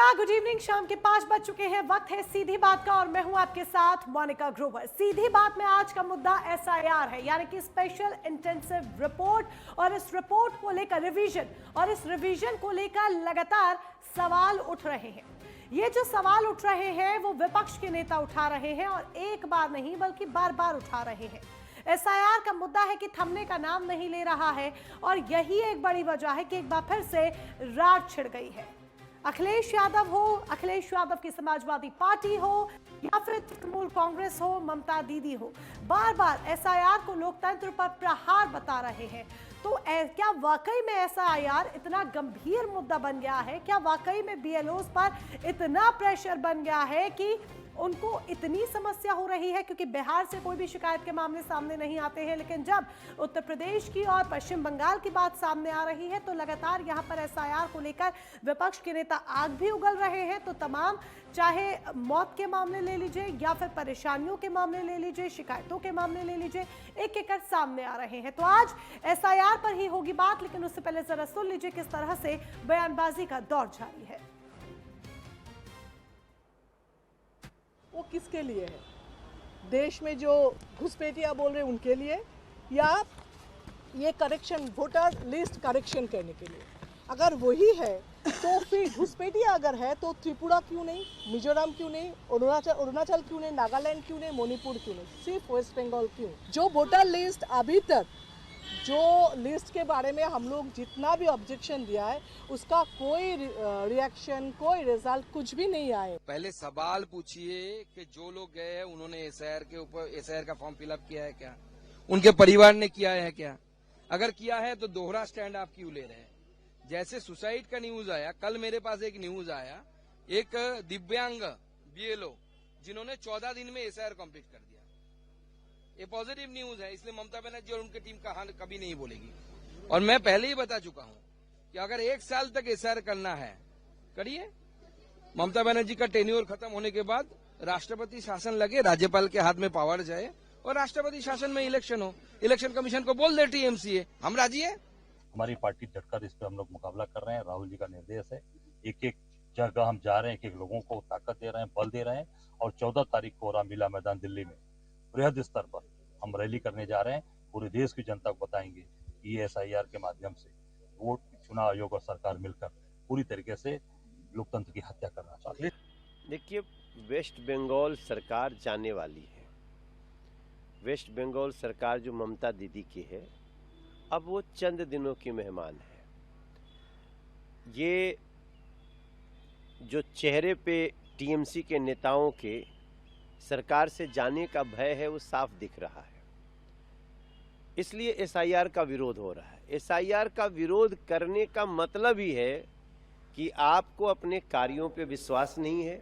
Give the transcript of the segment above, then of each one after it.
नमस्कार, good evening. शाम के 5 बज चुके हैं। वक्त है सीधी बात का और मैं हूं आपके साथ मोनिका ग्रोवर। सीधी बात में आज का मुद्दा एसआईआर है, यानी कि स्पेशल इंटेंसिव रिपोर्ट। और इस रिपोर्ट को लेकर रिवीजन को लेकर लगातार सवाल उठ रहे हैं। ये जो सवाल उठ रहे हैं वो विपक्ष के नेता उठा रहे हैं और एक बार नहीं बल्कि बार बार उठा रहे हैं। एसआईआर का मुद्दा है कि थमने का नाम नहीं ले रहा है और यही एक बड़ी वजह है कि एक बार फिर से रार छिड़ गई है। अखिलेश यादव की समाजवादी पार्टी हो या फिर तृणमूल कांग्रेस हो, ममता दीदी हो, बार बार एसआईआर को लोकतंत्र पर प्रहार बता रहे हैं। तो क्या वाकई में एसआईआर इतना गंभीर मुद्दा बन गया है? क्या वाकई में बीएलओज पर इतना प्रेशर बन गया है कि उनको इतनी समस्या हो रही है? क्योंकि बिहार से कोई भी शिकायत के मामले सामने नहीं आते हैं, लेकिन जब उत्तर प्रदेश की और पश्चिम बंगाल की बात सामने आ रही है तो लगातार यहां पर एसआईआर को लेकर विपक्ष के नेता आग भी उगल रहे हैं। तो तमाम, चाहे मौत के मामले ले लीजिए या फिर परेशानियों के मामले ले लीजिए, शिकायतों के मामले ले लीजिए, एक एक कर सामने आ रहे हैं। तो आज एसआईआर पर ही होगी बात, लेकिन उससे पहले जरा सुन लीजिए किस तरह से बयानबाजी का दौर जारी है। वो किसके लिए है? देश में जो घुसपैठिया बोल रहे हैं उनके लिए, या ये करेक्शन, वोटर लिस्ट करेक्शन करने के लिए? अगर वही है तो फिर घुसपैठिया अगर है तो त्रिपुरा क्यों नहीं, मिजोरम क्यों नहीं, अरुणाचल क्यों नहीं, नागालैंड क्यों नहीं, मणिपुर क्यों नहीं, सिर्फ वेस्ट बंगाल क्यों? जो वोटर लिस्ट अभी तक, जो लिस्ट के बारे में हम लोग जितना भी ऑब्जेक्शन दिया है उसका कोई रिएक्शन, कोई रिजल्ट कुछ भी नहीं आए। पहले सवाल पूछिए कि जो लोग गए हैं उन्होंने एसआईआर के ऊपर एसआईआर का फॉर्म फिलअप किया है क्या? उनके परिवार ने किया है क्या? अगर किया है तो दोहरा स्टैंड आप क्यों ले रहे हैं? जैसे सुसाइड का न्यूज आया, कल मेरे पास एक न्यूज आया, एक दिव्यांग बीएलओ जिन्होंने 14 दिन में एसआईआर कंप्लीट कर दिया। ये पॉजिटिव न्यूज है, इसलिए ममता बनर्जी और उनकी टीम का हाल कभी नहीं बोलेगी। और मैं पहले ही बता चुका हूं कि अगर 1 साल तक एसआईआर करना है करिए। ममता बनर्जी का टेन्योर खत्म होने के बाद राष्ट्रपति शासन लगे, राज्यपाल के हाथ में पावर जाए और राष्ट्रपति शासन में इलेक्शन हो। इलेक्शन कमीशन को बोल दे टीएमसीए, हम राजी है। हमारी पार्टी डटकर इस पे हम लोग मुकाबला कर रहे हैं। राहुल जी का निर्देश है, एक एक जगह हम जा रहे हैं, एक एक लोगों को ताकत दे रहे हैं, बल दे रहे हैं। और 14 तारीख को रामलीला मैदान दिल्ली में बृहद स्तर पर हम रैली करने जा रहे हैं। पूरे देश की जनता को बताएंगे कि एसआईआर के माध्यम से वोट, चुनाव आयोग और सरकार मिलकर पूरी तरीके से लोकतंत्र की हत्या करना चाहती है। देखिए, वेस्ट बंगाल सरकार जाने वाली है। वेस्ट बंगाल सरकार जो ममता दीदी की है, अब वो चंद दिनों की मेहमान है। ये जो चेहरे पे टीएमसी के नेताओं के सरकार से जाने का भय है वो साफ दिख रहा है। इसलिए एसआईआर का विरोध हो रहा है। एसआईआर का विरोध करने का मतलब ही है कि आपको अपने कार्यों पे विश्वास नहीं है।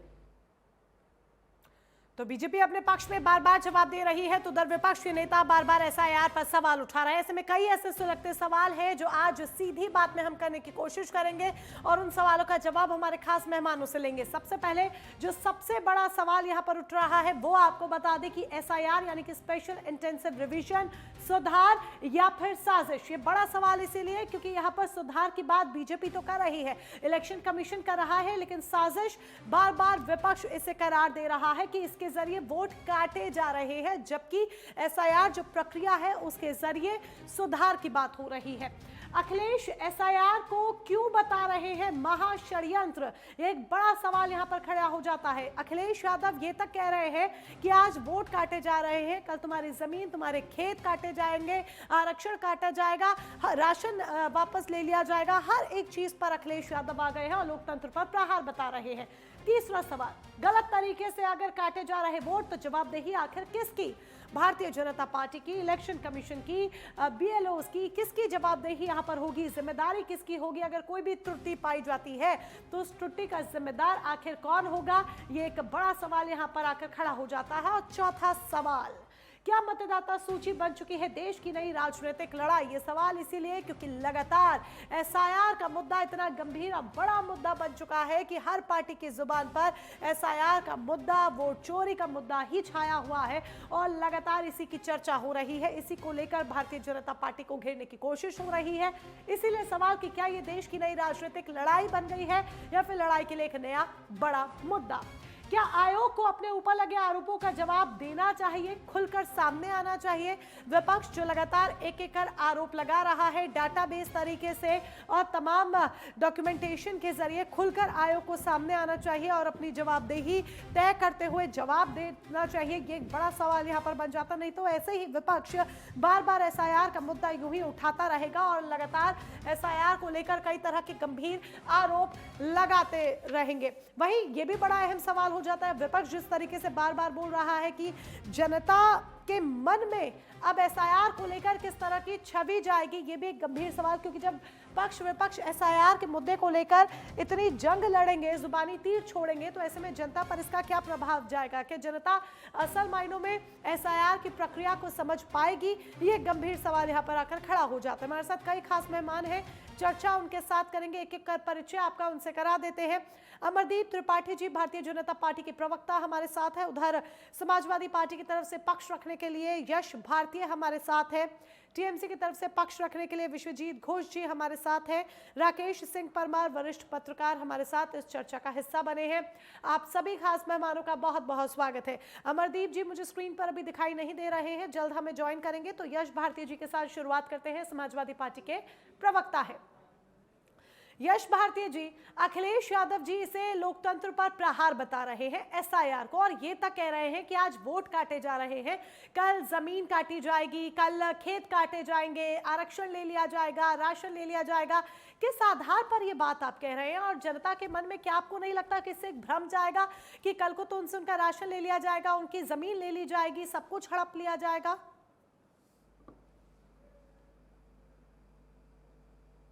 तो बीजेपी अपने पक्ष में बार बार जवाब दे रही है, तो उधर विपक्ष के नेता बार बार एसआईआर पर सवाल उठा रहे हैं। ऐसे में कई ऐसे सुलगते सवाल हैं जो आज सीधी बात में हम करने की कोशिश करेंगे और उन सवालों का जवाब हमारे खास मेहमानों से लेंगे। सबसे पहले जो सबसे बड़ा सवाल यहां पर उठ रहा है वो आपको बता दें कि एसआईआर यानी कि स्पेशल इंटेंसिव रिवीजन सुधार या फिर साजिश। ये बड़ा सवाल इसीलिए क्योंकि यहां पर सुधार की बात बीजेपी तो कर रही है, इलेक्शन कमीशन कर रहा है, लेकिन साजिश बार बार विपक्ष इसे करार दे रहा है कि इसके जरिए वोट काटे जा रहे हैं, जबकि एसआईआर जो प्रक्रिया है उसके जरिए सुधार की बात हो रही है। अखिलेश एसआईआर को क्यों बता रहे हैं महाषड्यंत्र? एक बड़ा सवाल यहां पर खड़ा हो जाता है। अखिलेश यादव ये तक कह रहे हैं कि आज वोट काटे जा रहे हैं, कल तुम्हारी जमीन, तुम्हारे खेत काटे जाएंगे, आरक्षण काटा जाएगा, राशन वापस ले लिया जाएगा। हर एक चीज पर अखिलेश यादव आ गए हैं और लोकतंत्र पर प्रहार बता रहे हैं। तीसरा सवाल, गलत तरीके से अगर काटे जा रहे वोट तो जवाबदेही आखिर किसकी? भारतीय जनता पार्टी की, इलेक्शन कमीशन की, बीएलओज की? किसकी जवाबदेही यहां पर होगी? जिम्मेदारी किसकी होगी? अगर कोई भी त्रुटि पाई जाती है तो उस त्रुटि का जिम्मेदार आखिर कौन होगा? ये एक बड़ा सवाल यहां पर आकर खड़ा हो जाता है। और चौथा सवाल, क्या मतदाता सूची बन चुकी है देश की नई राजनीतिक लड़ाई? ये सवाल इसीलिए क्योंकि लगातार एसआईआर का मुद्दा इतना गंभीर और बड़ा मुद्दा बन चुका है कि हर पार्टी की जुबान पर एसआईआर का मुद्दा, वोट चोरी का मुद्दा ही छाया हुआ है और लगातार इसी की चर्चा हो रही है। इसी को लेकर भारतीय जनता पार्टी को घेरने की कोशिश हो रही है। इसीलिए सवाल कि क्या ये देश की नई राजनीतिक लड़ाई बन गई है या फिर लड़ाई के लिए एक नया बड़ा मुद्दा? क्या आयोग को अपने ऊपर लगे आरोपों का जवाब देना चाहिए, खुलकर सामने आना चाहिए? विपक्ष जो लगातार एक एक कर आरोप लगा रहा है डाटाबेस तरीके से और तमाम डॉक्यूमेंटेशन के जरिए, खुलकर आयोग को सामने आना चाहिए और अपनी जवाबदेही तय करते हुए जवाब देना चाहिए। ये एक बड़ा सवाल यहाँ पर बन जाता। नहीं तो ऐसे ही विपक्ष बार बार एसआईआर का मुद्दा यूं ही उठाता रहेगा और लगातार एसआईआर को लेकर कई तरह के गंभीर आरोप लगाते रहेंगे। वहीं ये भी बड़ा अहम सवाल हो जाता है, विपक्ष जिस तरीके से बार बार बोल रहा है कि जनता के मन में अब एसआईआर को लेकर किस तरह की छवि जाएगी, ये भी एक गंभीर सवाल, क्योंकि जब पक्ष विपक्ष एसआईआर के मुद्दे को लेकर इतनी जंग लड़ेंगे, जुबानी तीर छोड़ेंगे, तो ऐसे में जनता पर इसका क्या प्रभाव जाएगा? क्या जनता असल मायनों में एसआईआर की प्रक्रिया को समझ पाएगी? ये गंभीर सवाल यहाँ पर आकर खड़ा हो जाता है। हमारे साथ कई खास मेहमान हैं, चर्चा उनके साथ करेंगे, एक एक कर परिचय आपका उनसे करा देते हैं। अमरदीप त्रिपाठी जी भारतीय जनता पार्टी के प्रवक्ता हमारे साथ है। उधर समाजवादी पार्टी की तरफ से पक्ष रखने के लिए यश भारतीय हमारे साथ है। टीएमसी की तरफ से पक्ष रखने के लिए विश्वजीत घोष जी हमारे साथ हैं। राकेश सिंह परमार वरिष्ठ पत्रकार हमारे साथ इस चर्चा का हिस्सा बने हैं। आप सभी खास मेहमानों का बहुत बहुत स्वागत है। अमरदीप जी मुझे स्क्रीन पर अभी दिखाई नहीं दे रहे हैं, जल्द हमें ज्वाइन करेंगे। तो यश भारतीय जी के साथ शुरुआत करते हैं, समाजवादी पार्टी के प्रवक्ता है। यश भारतीय जी, अखिलेश यादव जी इसे लोकतंत्र पर प्रहार बता रहे हैं एसआईआर को, और ये तक कह रहे हैं कि आज वोट काटे जा रहे हैं, कल जमीन काटी जाएगी, कल खेत काटे जाएंगे, आरक्षण ले लिया जाएगा, राशन ले लिया जाएगा। किस आधार पर ये बात आप कह रहे हैं? और जनता के मन में क्या आपको नहीं लगता कि इससे एक भ्रम जाएगा कि कल को तो उनसे उनका राशन ले लिया जाएगा, उनकी जमीन ले ली जाएगी, सब कुछ हड़प लिया जाएगा?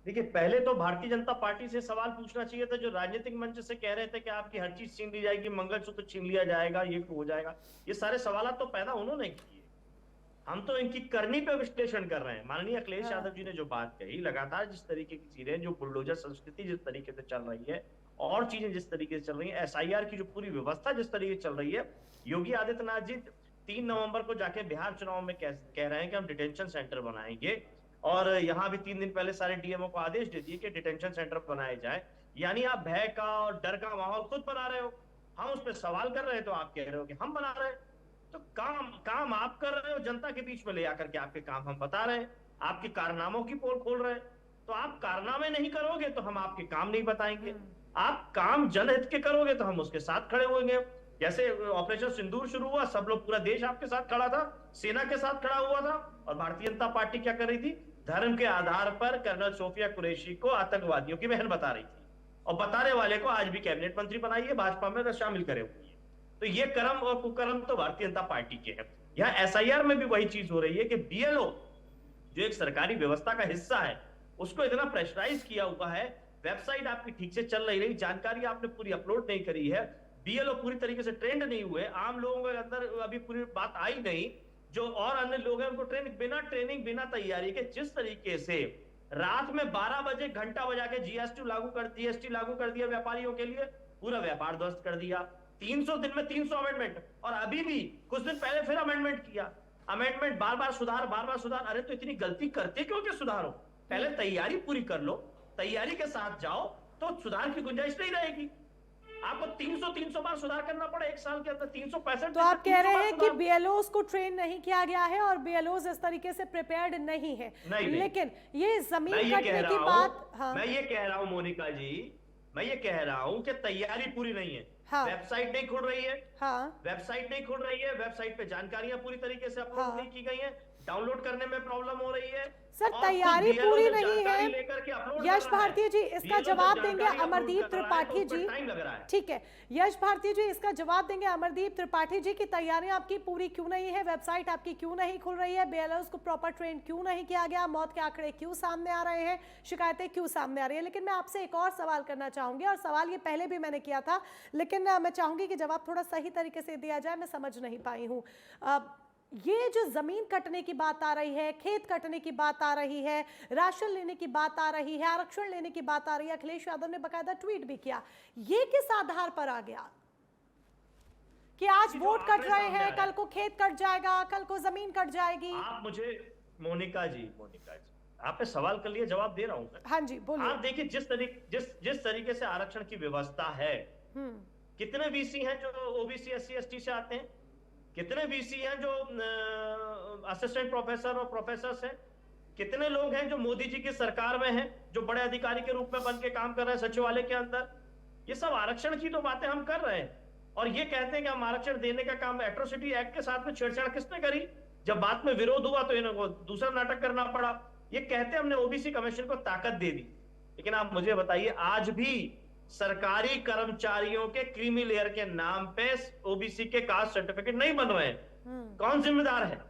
देखिए, पहले तो भारतीय जनता पार्टी से सवाल पूछना चाहिए था, जो राजनीतिक मंच से कह रहे थे कि आपकी हर चीज छीन ली जाएगी, मंगलसूत्र छीन लिया जाएगा, ये हो जाएगा। ये सारे सवाल तो पैदा उन्होंने किए, हम तो इनकी करनी पे विश्लेषण कर रहे हैं। माननीय अखिलेश यादव जी ने जो बात कही, लगातार जिस तरीके की चीजें, जो बुलडोजर संस्कृति जिस तरीके से चल रही है और चीजें जिस तरीके से चल रही है, एसआईआर की जो पूरी व्यवस्था जिस तरीके से चल रही है, योगी आदित्यनाथ जी 3 नवंबर को जाके बिहार चुनाव में कह रहे हैं कि हम डिटेंशन सेंटर बनाएंगे, और यहाँ भी 3 दिन पहले सारे डीएमओ को आदेश दे दिए कि डिटेंशन सेंटर बनाए जाए। यानी आप भय का और डर का माहौल खुद बना रहे हो। हम उस पर सवाल कर रहे हैं तो आप कह रहे हो कि हम बना रहे हैं। तो काम आप कर रहे हो, जनता के बीच में ले आकर के आपके काम हम बता रहे हैं, आपके कारनामों की पोल खोल रहे हैं। तो आप कारनामे नहीं करोगे तो हम आपके काम नहीं बताएंगे, आप काम जनहित के करोगे तो हम उसके साथ खड़े होंगे। जैसे ऑपरेशन सिंदूर शुरू हुआ, सब लोग, पूरा देश आपके साथ खड़ा था, सेना के साथ खड़ा हुआ था, और भारतीय जनता पार्टी क्या कर रही थी? धर्म के आधार पर कर्नल सोफिया कुरैशी को आतंकवादियों की बहन बता रही थी, और बताने वाले को आज भी कैबिनेट मंत्री बनाइए, भाजपा में शामिल करे हुए। तो ये कर्म और कुकर्म तो भारतीय जनता पार्टी के हैं। यहाँ एसआईआर में भी वही चीज हो रही है कि बीएलओ जो एक सरकारी व्यवस्था का हिस्सा है, उसको इतना प्रेशराइज किया हुआ है। वेबसाइट आपकी ठीक से चल नहीं रही, जानकारी आपने पूरी अपलोड नहीं करी है, बीएलओ पूरी तरीके से ट्रेंड नहीं हुए, आम लोगों के अंदर अभी पूरी बात आई नहीं, जो और अन्य लोग हैं उनको बिना ट्रेनिंग बिना तैयारी के जिस तरीके से रात में 12 बजे घंटा बजा के जीएसटी लागू कर दिया व्यापारियों के लिए, पूरा व्यापार ध्वस्त कर दिया। 300 दिन में 300 अमेंडमेंट, और अभी भी कुछ दिन पहले फिर अमेंडमेंट किया, अमेंडमेंट बार बार सुधार। अरे तो इतनी गलती करते क्यों कि सुधारो? पहले तैयारी पूरी कर लो, तैयारी के साथ जाओ तो सुधार की गुंजाइश नहीं रहेगी। आपको 300 बार सुधार करना पड़े एक साल के अंदर, 365। तो आप कह रहे हैं कि बीएलओस को ट्रेन नहीं किया गया है और बीएलओस इस तरीके से प्रिपेयर्ड नहीं है। नहीं। लेकिन ये जमीन कटने की बात, हाँ। मैं ये कह रहा हूँ मोनिका जी, मैं ये कह रहा हूँ कि तैयारी पूरी नहीं है। हाँ। वेबसाइट नहीं खुल रही है, हाँ। वेबसाइट नहीं खुल रही है, वेबसाइट पे जानकारियां पूरी तरीके से अपलोड नहीं की गई हैं, डाउनलोड करने में प्रॉब्लम हो रही है। सर तैयारी पूरी नहीं है। यश भारतीय जी इसका जवाब देंगे अमरदीप त्रिपाठी जी, ठीक है। यश भारतीय जी इसका जवाब देंगे अमरदीप त्रिपाठी जी की तैयारियां आपकी पूरी क्यों नहीं है, वेबसाइट आपकी क्यों नहीं खुल रही है, बीएलओस को प्रॉपर ट्रेन क्यों नहीं किया गया, मौत के आंकड़े क्यों सामने आ रहे हैं, शिकायतें क्यों सामने आ रही है। लेकिन मैं आपसे एक और सवाल करना चाहूंगी, और सवाल ये पहले भी मैंने किया था, लेकिन मैं चाहूंगी कि जवाब थोड़ा सही तरीके से दिया जाए, मैं समझ नहीं पाई हूँ। ये जो जमीन कटने की बात आ रही है, खेत कटने की बात आ रही है, राशन लेने की बात आ रही है, आरक्षण लेने की बात आ रही है, अखिलेश यादव ने बकायदा ट्वीट भी किया, ये किस आधार पर आ गया कि आज वोट कट रहे हैं, कल को खेत कट जाएगा, कल को जमीन कट जाएगी? आप मुझे मोनिका जी आपने सवाल कर लिए, जवाब दे रहा हूं मैं। हाँ जी बोलिए। आप देखिए जिस तरीके से आरक्षण की व्यवस्था है, कितने वीसी हैं जो ओबीसी एससी एसटी से आते हैं, कितने वीसी हैं जो असिस्टेंट प्रोफेसर और प्रोफेसर हैं, कितने लोग हैं जो मोदी जी की सरकार में हैं, जो बड़े अधिकारी के रूप में बन के काम कर रहे हैं सचिवालय के अंदर। ये सब आरक्षण की तो बातें हम कर रहे हैं, और ये कहते हैं कि हम आरक्षण देने का काम एट्रोसिटी एक्ट के साथ में छेड़छाड़ किसने करी? जब बात में विरोध हुआ तो इनको दूसरा नाटक करना पड़ा। ये कहते हमने ओबीसी कमीशन को ताकत दे दी, लेकिन आप मुझे बताइए, आज भी सरकारी कर्मचारियों के क्रीमी लेयर के नाम पे ओबीसी के कास्ट सर्टिफिकेट नहीं बन रहे हैं। कौन जिम्मेदार है?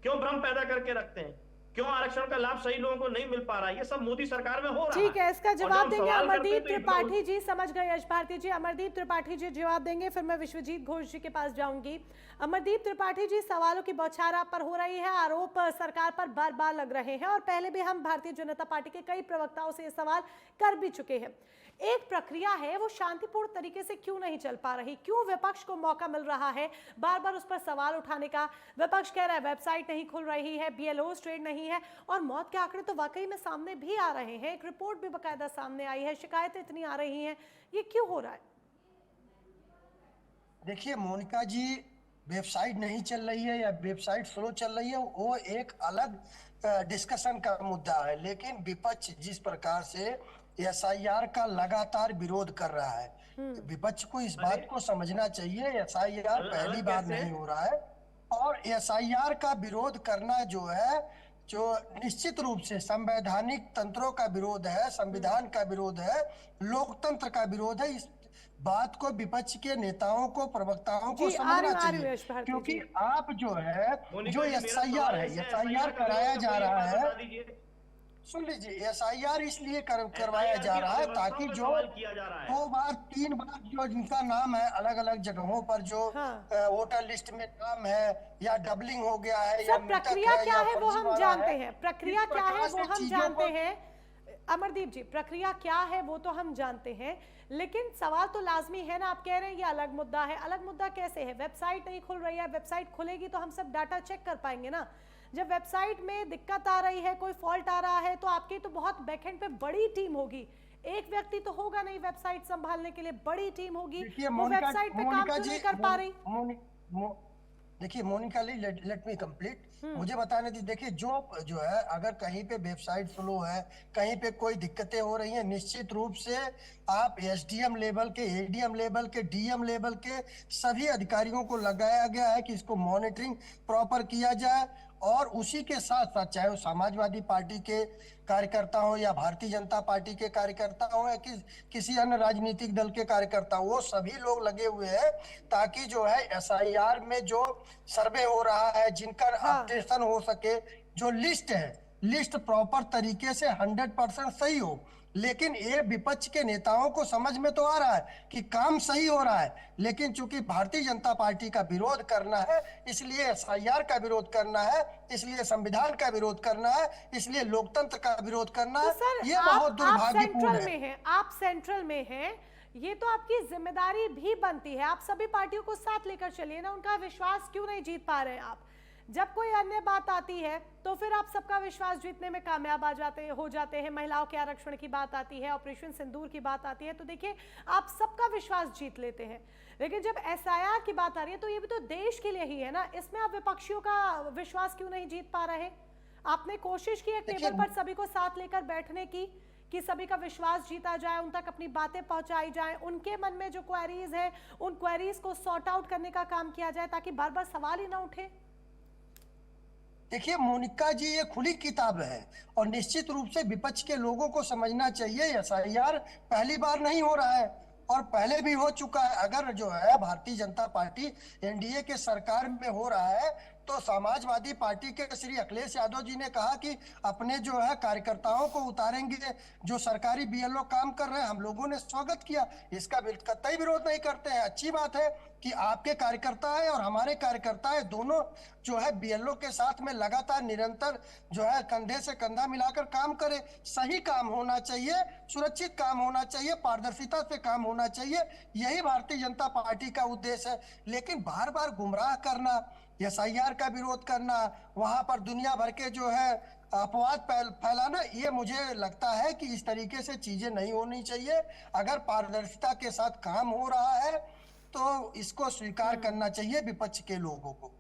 क्यों भ्रम पैदा करके रखते हैं? क्यों आरक्षण का लाभ सही लोगों को नहीं मिल पा रहा है? ये सब मोदी सरकार में हो रहा है। ठीक है, इसका जवाब देंगे अमरदीप त्रिपाठी जी। समझ गए यश भारती जी, अमरदीप त्रिपाठी जी जवाब देंगे, फिर मैं विश्वजीत घोष जी के पास जाऊंगी। अमरदीप त्रिपाठी जी, सवालों की बौछार आप पर हो रही है, आरोप सरकार पर बार बार लग रहे हैं, और पहले भी हम भारतीय जनता पार्टी के कई प्रवक्ताओं से ये सवाल कर भी चुके हैं। एक प्रक्रिया है, वो शांतिपूर्ण तरीके से क्यों नहीं चल पा रही? क्यों विपक्ष को मौका मिल रहा है बार बार उस पर सवाल उठाने का? विपक्ष कह रहा है वेबसाइट नहीं खुल रही है, बीएलओ ट्रेड नहीं है, और मौत के आंकड़े तो वाकई में सामने भी आ रहे हैं, एक रिपोर्ट भी बकायदा सामने आई है, शिकायतें इतनी आ रही हैं, ये क्यों हो रहा है? देखिए मोनिका जी, वेबसाइट नहीं चल रही है या वेबसाइट स्लो चल रही है, वो एक अलग डिस्कशन का मुद्दा है, लेकिन विपक्ष जिस प्रकार से एसआईआर का लगातार विरोध कर रहा है, विपक्ष को इस बात को समझना चाहिए, एसआईआर पहली बार नहीं हो रहा है, और एसआईआर का विरोध करना जो है, जो निश्चित रूप से संवैधानिक तंत्रों का विरोध है, संविधान का विरोध है, लोकतंत्र का विरोध है। इस बात को विपक्ष के नेताओं को, प्रवक्ताओं को समझना चाहिए, क्योंकि आप जो है, जो एसआईआर है, एसआईआर कराया जा रहा है, सुन लीजिए, एसआईआर इसलिए करवाया जा रहा है ताकि जो 2 बार 3 बार जो जिनका नाम है अलग अलग जगहों पर, जो वोटर लिस्ट में नाम है, या डबलिंग हो गया है, या प्रक्रिया क्या है वो हम जानते हैं, प्रक्रिया क्या है वो हम जानते हैं। अमरदीप जी, प्रक्रिया क्या है वो तो हम जानते हैं, लेकिन सवाल तो लाजमी है ना। आप कह रहे हैं ये अलग मुद्दा है, अलग मुद्दा कैसे है? वेबसाइट नहीं खुल रही है, वेबसाइट खुलेगी तो हम सब डाटा चेक कर पाएंगे ना। जब वेबसाइट में दिक्कत आ रही है, कोई फॉल्ट आ रहा है, तो आपकी तो बहुत बैकएंड पे बड़ी टीम होगी, एक व्यक्ति तो होगा नहीं वेबसाइट संभालने के लिए, बड़ी टीम होगी, वो वेबसाइट पे काम क्यों नहीं कर पा रही? देखिए मोनिका, लेट मी कंप्लीट, मुझे बताने दी। देखिए जो है, अगर कहीं पे वेबसाइट स्लो है, कहीं पे कोई दिक्कतें हो रही हैं, निश्चित रूप से आप एसडीएम लेवल के, एडीएम लेवल के, डीएम लेवल के सभी अधिकारियों को लगाया गया है कि इसको मॉनिटरिंग प्रॉपर किया जाए, और उसी के साथ साथ चाहे वो समाजवादी पार्टी के कार्यकर्ता हो, या भारतीय जनता पार्टी के कार्यकर्ता हो, या किसी अन्य राजनीतिक दल के कार्यकर्ता हो, वो सभी लोग लगे हुए हैं ताकि जो है एसआईआर में जो सर्वे हो रहा है, जिनका अपडेशन हो सके, जो लिस्ट है, लिस्ट प्रॉपर तरीके से 100% सही हो। लेकिन ये विपक्ष के नेताओं को समझ में तो आ रहा है कि काम सही हो रहा है, लेकिन चूंकि भारतीय जनता पार्टी का विरोध करना है, इसलिए एसआईआर का विरोध करना है, इसलिए संविधान का विरोध करना है, इसलिए लोकतंत्र का विरोध करना है। तो ये बहुत दुर्भाग्यपूर्ण है। आप सेंट्रल में हैं, ये तो आपकी जिम्मेदारी भी बनती है, आप सभी पार्टियों को साथ लेकर चलिए ना। उनका विश्वास क्यों नहीं जीत पा रहे हैं आप? जब कोई अन्य बात आती है तो फिर आप सबका विश्वास जीतने में कामयाब हो जाते हैं। महिलाओं के आरक्षण की बात आती है, ऑपरेशन सिंदूर की बात आती है, तो देखिए आप सबका विश्वास जीत लेते हैं। लेकिन जब एसआईआर की बात आ रही है तो ये भी तो देश के लिए ही है ना, इसमें आप विपक्षियों का विश्वास क्यों नहीं जीत पा रहे? आपने कोशिश की एक टेबल पर सभी को साथ लेकर बैठने की, कि सभी का विश्वास जीता जाए, उन तक अपनी बातें पहुंचाई जाए, उनके मन में जो क्वेरीज है उन क्वेरीज को सॉर्ट आउट करने का काम किया जाए, ताकि बार बार सवाल ही ना उठे। देखिए मोनिका जी, ये खुली किताब है, और निश्चित रूप से विपक्ष के लोगों को समझना चाहिए, एसआईआर पहली बार नहीं हो रहा है, और पहले भी हो चुका है। अगर जो है भारतीय जनता पार्टी एनडीए के सरकार में हो रहा है, तो समाजवादी पार्टी के श्री अखिलेश यादव जी ने कहा कि अपने जो है कार्यकर्ताओं को उतारेंगे, जो सरकारी बीएलओ काम कर रहे हैं। हम लोगों ने स्वागत किया, इसका कतई विरोध नहीं करते हैं। अच्छी बात है कि आपके कार्यकर्ता है और हमारे कार्यकर्ता है, दोनों जो है बीएलओ के साथ में लगातार निरंतर जो है कंधे से कंधा मिलाकर काम करे। सही काम होना चाहिए, सुरक्षित काम होना चाहिए, पारदर्शिता से काम होना चाहिए, यही भारतीय जनता पार्टी का उद्देश्य है। लेकिन बार बार गुमराह करना, एसआईआर का विरोध करना, वहां पर दुनिया भर के जो है अपवाद फैलाना, ये मुझे लगता है कि इस तरीके से चीजें नहीं होनी चाहिए। अगर पारदर्शिता के साथ काम हो रहा है तो इसको स्वीकार करना चाहिए विपक्ष के लोगों को।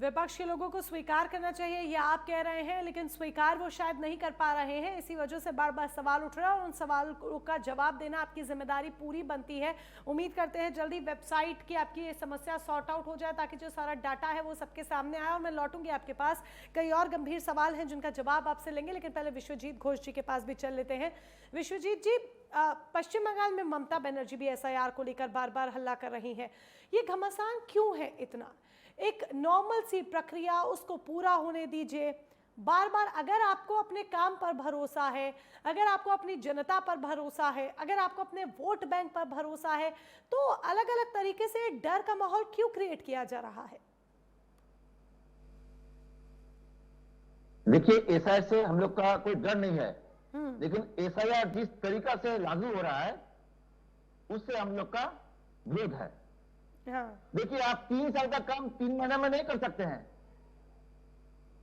विपक्ष के लोगों को स्वीकार करना चाहिए, ये आप कह रहे हैं, लेकिन स्वीकार वो शायद नहीं कर पा रहे हैं। इसी वजह से बार बार सवाल उठ रहा है और उन सवालों का जवाब देना आपकी जिम्मेदारी पूरी बनती है। उम्मीद करते हैं जल्दी वेबसाइट की आपकी ये समस्या सॉर्ट आउट हो जाए ताकि जो सारा डाटा है वो सबके सामने आए। और मैं लौटूंगी आपके पास, कई और गंभीर सवाल हैं जिनका जवाब आपसे लेंगे, लेकिन पहले विश्वजीत घोष जी के पास भी चल लेते हैं। विश्वजीत जी, पश्चिम बंगाल में ममता बनर्जी भी एसआईआर को लेकर बार बार हल्ला कर रही हैं। ये घमासान क्यों है इतना? एक नॉर्मल सी प्रक्रिया, उसको पूरा होने दीजिए। बार बार अगर आपको अपने काम पर भरोसा है, अगर आपको अपनी जनता पर भरोसा है, अगर आपको अपने वोट बैंक पर भरोसा है, तो अलग अलग तरीके से डर का माहौल क्यों क्रिएट किया जा रहा है? देखिए, एसआईआर से हम लोग का कोई डर नहीं है, लेकिन एसआईआर जिस तरीका से लागू हो रहा है उससे हम लोग का विरोध है। हाँ। देखिए, आप 3 साल का काम 3 महीने में नहीं कर सकते हैं,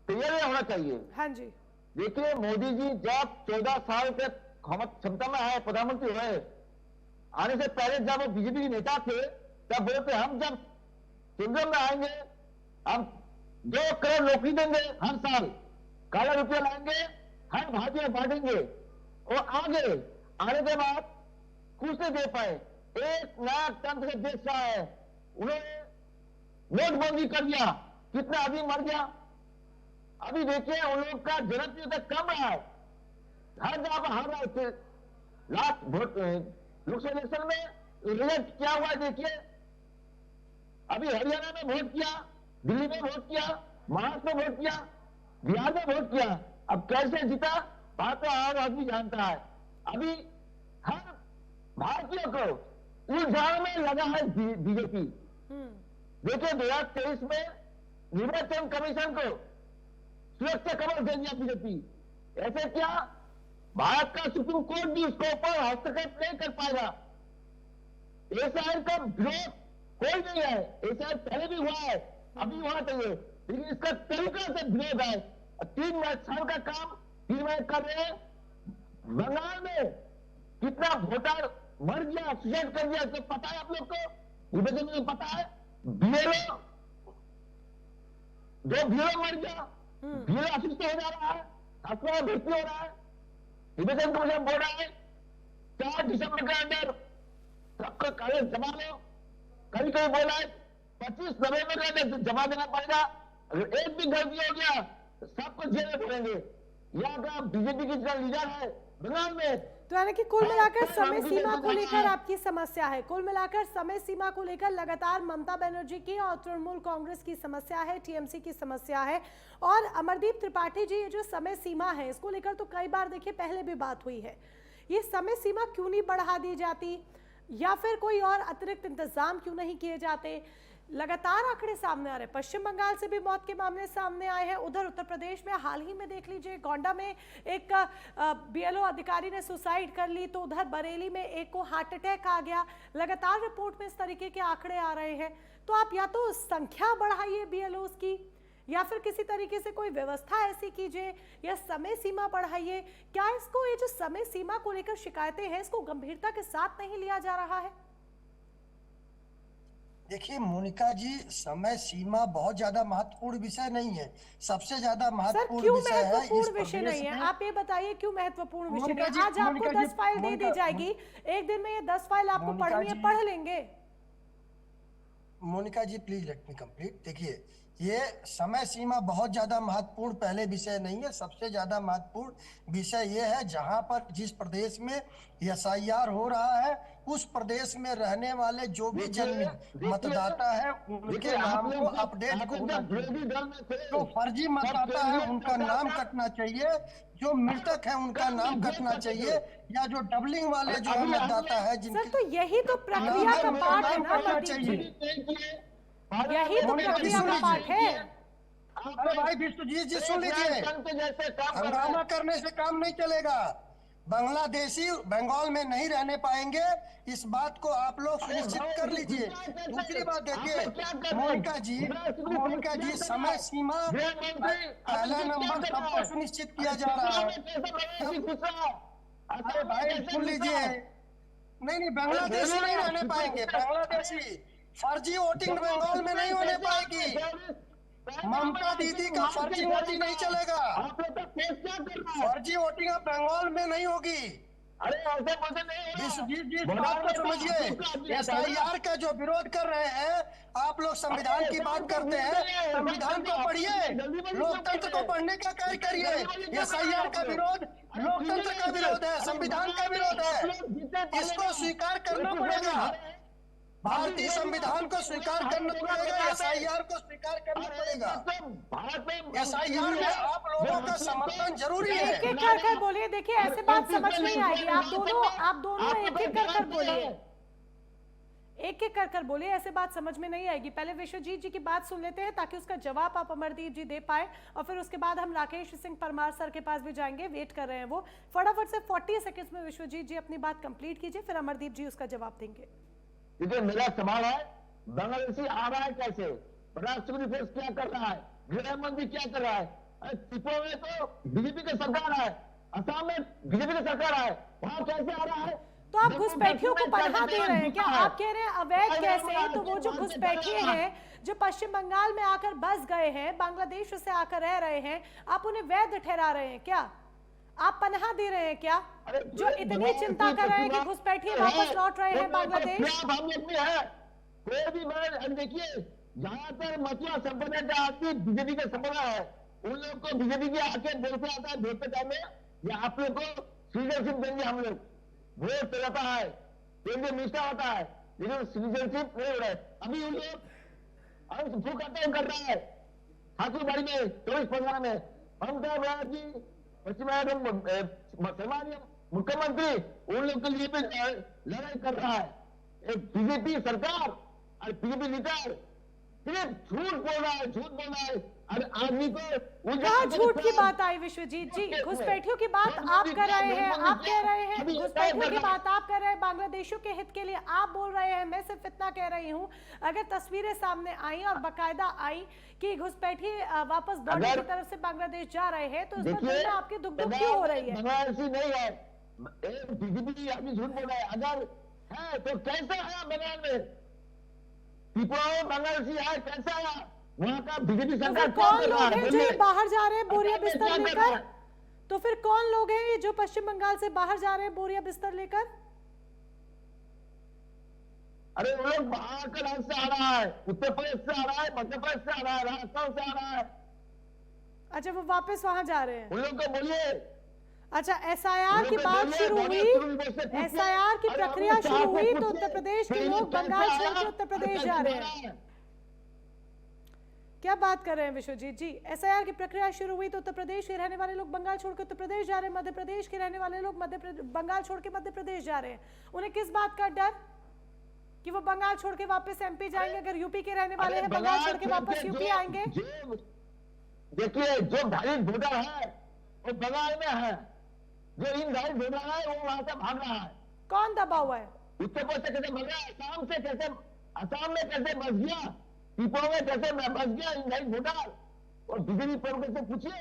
तैयारी होना चाहिए। हाँ जी। देखिए, मोदी जी जब 14 साल के क्षमता में आए, प्रधानमंत्री हुए, आने से पहले जब वो बीजेपी के नेता थे तब बोलते हम जब केंद्र में आएंगे हम 2 करोड़ नौकरी देंगे हर साल, काला रुपया लाएंगे, हर भारतीय बांटेंगे। और आने के बाद कुछ नहीं दे पाए, 1 लाख टन से देश रहा है। उन्होंने नोटबंदी कर दिया, कितना आदमी मर गया। अभी देखिए, उन लोग का जनप्रियता कम रहा है, हर जगह पर हार रहे थे। लास्ट लोकसभा इलेक्शन में रिजल्ट क्या हुआ देखिए, अभी हरियाणा में वोट किया, दिल्ली में वोट किया, महाराष्ट्र में वोट किया, बिहार में वोट किया, अब कैसे जीता बात तो हर आदमी जानता है। अभी हर भारतीयों को उलझाने में लगा है बीजेपी। देखिए, 2023 में निर्वाचन कमीशन को सुरक्षा कवच दे दिया बीजेपी। ऐसे क्या भारत का सुप्रीम कोर्ट भी उसके ऊपर हस्तक्षेप नहीं कर पाएगा। एसआईआर का विरोध कोई नहीं है, एसआईआर पहले भी हुआ है, अभी होना चाहिए, लेकिन इसका तरीका से विरोध है। 3 साल का काम 3 महीने कर रहे हैं। बंगाल में कितना वोटर मर गया, सुसाइड कर दिया, तो पता है आप लोग को, विभाजन में पता है। बीएलओ मर गया, बीएलओ असिस्ट हो जा रहा है, अस्पताल में भर्ती हो रहा है। विभाजन कमीशन बोल रहा है 4 दिसंबर के अंदर सबको कागज जमा लो, कभी कभी बोला है 25 नवंबर के अंदर जमा देना पड़ेगा। अगर एक भी गलती हो गया तो सबको जेल में भरेंगे। यहाँ का बीजेपी की जो लीडर है बंगाल में, तो यानी कि कुल मिलाकर समय सीमा को लेकर आपकी समस्या है। कुल मिलाकर समय सीमा को लेकर लगातार ममता बनर्जी की और तृणमूल कांग्रेस की समस्या है, टीएमसी की समस्या है। और अमरदीप त्रिपाठी जी, ये जो समय सीमा है इसको लेकर तो कई बार देखिए पहले भी बात हुई है, ये समय सीमा क्यों नहीं बढ़ा दी जाती या फिर कोई और अतिरिक्त इंतजाम क्यों नहीं किए जाते? लगातार आंकड़े सामने आ रहे हैं। पश्चिम बंगाल से भी मौत के मामले सामने आए हैं, उधर उत्तर प्रदेश में हाल ही में देख लीजिए गोंडा में एक बीएलओ अधिकारी ने सुसाइड कर ली, तो उधर बरेली में एक को हार्ट अटैक आ गया। लगातार रिपोर्ट में इस तरीके के आंकड़े आ रहे हैं। तो आप या तो संख्या बढ़ाइए बीएलओस की, या फिर किसी तरीके से कोई व्यवस्था ऐसी कीजिए, या समय सीमा बढ़ाइए। क्या इसको, ये जो समय सीमा को लेकर शिकायतें हैं, इसको गंभीरता के साथ नहीं लिया जा रहा है? देखिए मोनिका जी, समय सीमा बहुत ज्यादा महत्वपूर्ण विषय नहीं है, सबसे ज्यादा महत्वपूर्ण विषय है। महत्वपूर्ण विषय नहीं है, आप ये बताइए क्यों महत्वपूर्ण विषय नहीं? आज आपको 10 फाइल दे दी जाएगी, एक दिन में ये 10 फाइल आपको पढ़नी है, पढ़ लेंगे। मोनिका जी प्लीज लेट मी कंप्लीट। देखिए, ये समय सीमा बहुत ज्यादा महत्वपूर्ण पहले विषय नहीं है। सबसे ज्यादा महत्वपूर्ण विषय ये है जहां पर जिस प्रदेश में एसआईआर हो रहा है उस प्रदेश में रहने वाले जो भी जन मतदाता है उनके नाम को अपडेट होना चाहिए। जो फर्जी मतदाता है उनका नाम कटना चाहिए, जो मृतक है उनका नाम कटना चाहिए, या जो डबलिंग वाले जो है मतदाता है सर जिनके तो यही तो प्रक्रिया का पार्ट है ना करना अमरदीप जी, चाहिए। यही तो प्रक्रिया का पार्ट है। अरे भाई विश्वजीत जी सुन लीजिए, हंगामा करने से काम नहीं चलेगा। बांग्लादेशी बंगाल में नहीं रहने पाएंगे, इस बात को आप लोग सुनिश्चित कर लीजिए। दूसरी बात देखिए मोनिका जी समय सीमा पहला नंबर सबको सुनिश्चित किया जा रहा है। अरे भाई सुन लीजिए, नहीं बांग्लादेशी नहीं रहने पाएंगे, बांग्लादेशी फर्जी वोटिंग बंगाल में नहीं होने पाएगी। ममता दीदी का फर्जी वोटिंग नहीं चलेगा, फर्जी वोटिंग अब बंगाल में नहीं होगी। अरे ऐसे बोलते नहीं विश्वजीत जी इस बात को समझिए, एसआईआर का जो विरोध कर रहे हैं आप लोग, संविधान की बात करते हैं, संविधान को पढ़िए, लोकतंत्र को पढ़ने का कार्य करिए। एसआईआर का विरोध लोकतंत्र का विरोध है, संविधान का विरोध है, इसको स्वीकार करना पड़ेगा। भारतीय संविधान को स्वीकार करना पड़ेगा, एसआईआर को स्वीकार करना पड़ेगा। एसआईआर में आप लोगों का समर्थन जरूरी है। एक एक कर कर बोलिए, देखिए ऐसे बात समझ नहीं आएगी। आप दोनों एक एक कर कर बोलिए, एक एक कर कर बोलिए, ऐसे बात समझ में नहीं आएगी। पहले विश्वजीत जी की बात सुन लेते हैं ताकि उसका जवाब आप अमरदीप जी दे पाए, और फिर उसके बाद हम राकेश सिंह परमार सर के पास भी जाएंगे, वेट कर रहे हैं वो। फटाफट से 40 सेकंड्स में विश्वजीत जी अपनी बात कंप्लीट कीजिए, फिर अमरदीप जी उसका जवाब देंगे। क्योंकि मेरा सवाल है, बांग्लादेशी आ रहा है कैसे, राष्ट्रपति फोर्स क्या कर रहा है, गृह मंत्री क्या कर रहा है? त्रिपुरा में तो बीजेपी की सरकार है, असम में बीजेपी की सरकार है, वहां कैसे आ रहा है? तो आप घुसपैठियों को पनाह दे रहे हैं क्या? आप कह रहे हैं अवैध कैसे? तो वो जो घुसपैठिए हैं जो पश्चिम बंगाल में आकर बस गए हैं, बांग्लादेश से आकर रह रहे हैं, आप उन्हें वैध ठहरा रहे हैं क्या? आप पनाह दे रहे हैं क्या? जो इतनी चिंता कर रहे हैं कि घुसपैठिए वापस लौट रहे हैं बांग्लादेश। हम लोग भी है, कोई भी मैं देखिए जहां पर मथुरा संप्रदाय का आदमी बीजेपी का संप्रदाय है, उन लोग को बीजेपी के आके बोलते आता है वोट टाइम में, या आप लोग को सिटीजनशिप देंगे, हम लोग वोट चलाता है, केंद्रीय मिनिस्टर आता है, लेकिन सिटीजनशिप नहीं हो रहा है। अभी उन लोग हम फूक कर रहा है ठाकुरबाड़ी में 24-15 में। ममता बनर्जी पश्चिम बंगाल मुख्यमंत्री उन लोग के लिए भी लड़ाई कर रहा है। एक बीजेपी सरकार और बीजेपी लीडर सिर्फ झूठ बोल रहा है और आदमी को कहाँ झूठ की बात आई विश्वजीत जी? घुसपैठियों की बात आप कर रहे हैं, आप कह रहे हैं घुसपैठियों की बात आप कर रहे हैं, बांग्लादेशियों के हित के लिए आप बोल रहे हैं। मैं सिर्फ इतना कह रही हूँ, अगर तस्वीरें सामने आई और बाकायदा आई कि घुसपैठिए वापस बॉर्डर की तरफ से बांग्लादेश जा रहे हैं, तो इस पर दिल में आपकी दुख क्यों हो रही है? बांग्लादेशी नहीं है, बीजेपी आदमी झूठ बोल रहा है। अगर है तो कैसे आया बंगाल में? त्रिपुरा में बांग्लादेशी आया, कैसे आया? वहाँ का बीजेपी तो सरकार फिर कौन लोग हैं जो ये बाहर जा रहे हैं बोरिया बिस्तर लेकर? तो फिर कौन लोग हैं ये जो पश्चिम बंगाल से बाहर जा रहे हैं बोरिया बिस्तर लेकर? अरे वो लोग बाहर का राज्य से आ रहा है, उत्तर प्रदेश से आ रहा है, मध्य प्रदेश से आ रहा है, राजस्थान से आ रहा है। अच्छा, वो वापस वहां जा रहे हैं। उन लोग को बोलिए। अच्छा, एसआईआर की बात शुरू हुई, एसआईआर की प्रक्रिया शुरू हुई तो उत्तर प्रदेश के लोग बंगाल छोड़ के उत्तर प्रदेश जा रहे हैं। क्या बात कर रहे हैं विश्वजीत जी? एसआईआर की प्रक्रिया शुरू हुई तो उत्तर प्रदेश के रहने वाले लोग बंगाल छोड़ के उत्तर प्रदेश जा रहे हैं, मध्य प्रदेश के रहने वाले लोग बंगाल छोड़ के मध्य प्रदेश जा रहे हैं। उन्हें किस बात का डर कि वो बंगाल छोड़ के वापस एमपी जाएंगे? अगर यूपी के रहने वाले हैं बंगाल छोड़ के वापस यूपी आएंगे। देखिए, जो वैलिड वोटर है वो बंगाल में है, जो इनवैलिड वोटर है वो वहां से भाग रहा है। कौन दबा हुआ है? उत्तर प्रदेश से कैसे भाग रहा है, असम में कैसे बस गया, त्रिपुरा में कैसे बस गया इनवैलिड वोटर, और बीजेपी प्रमुख से पूछिए।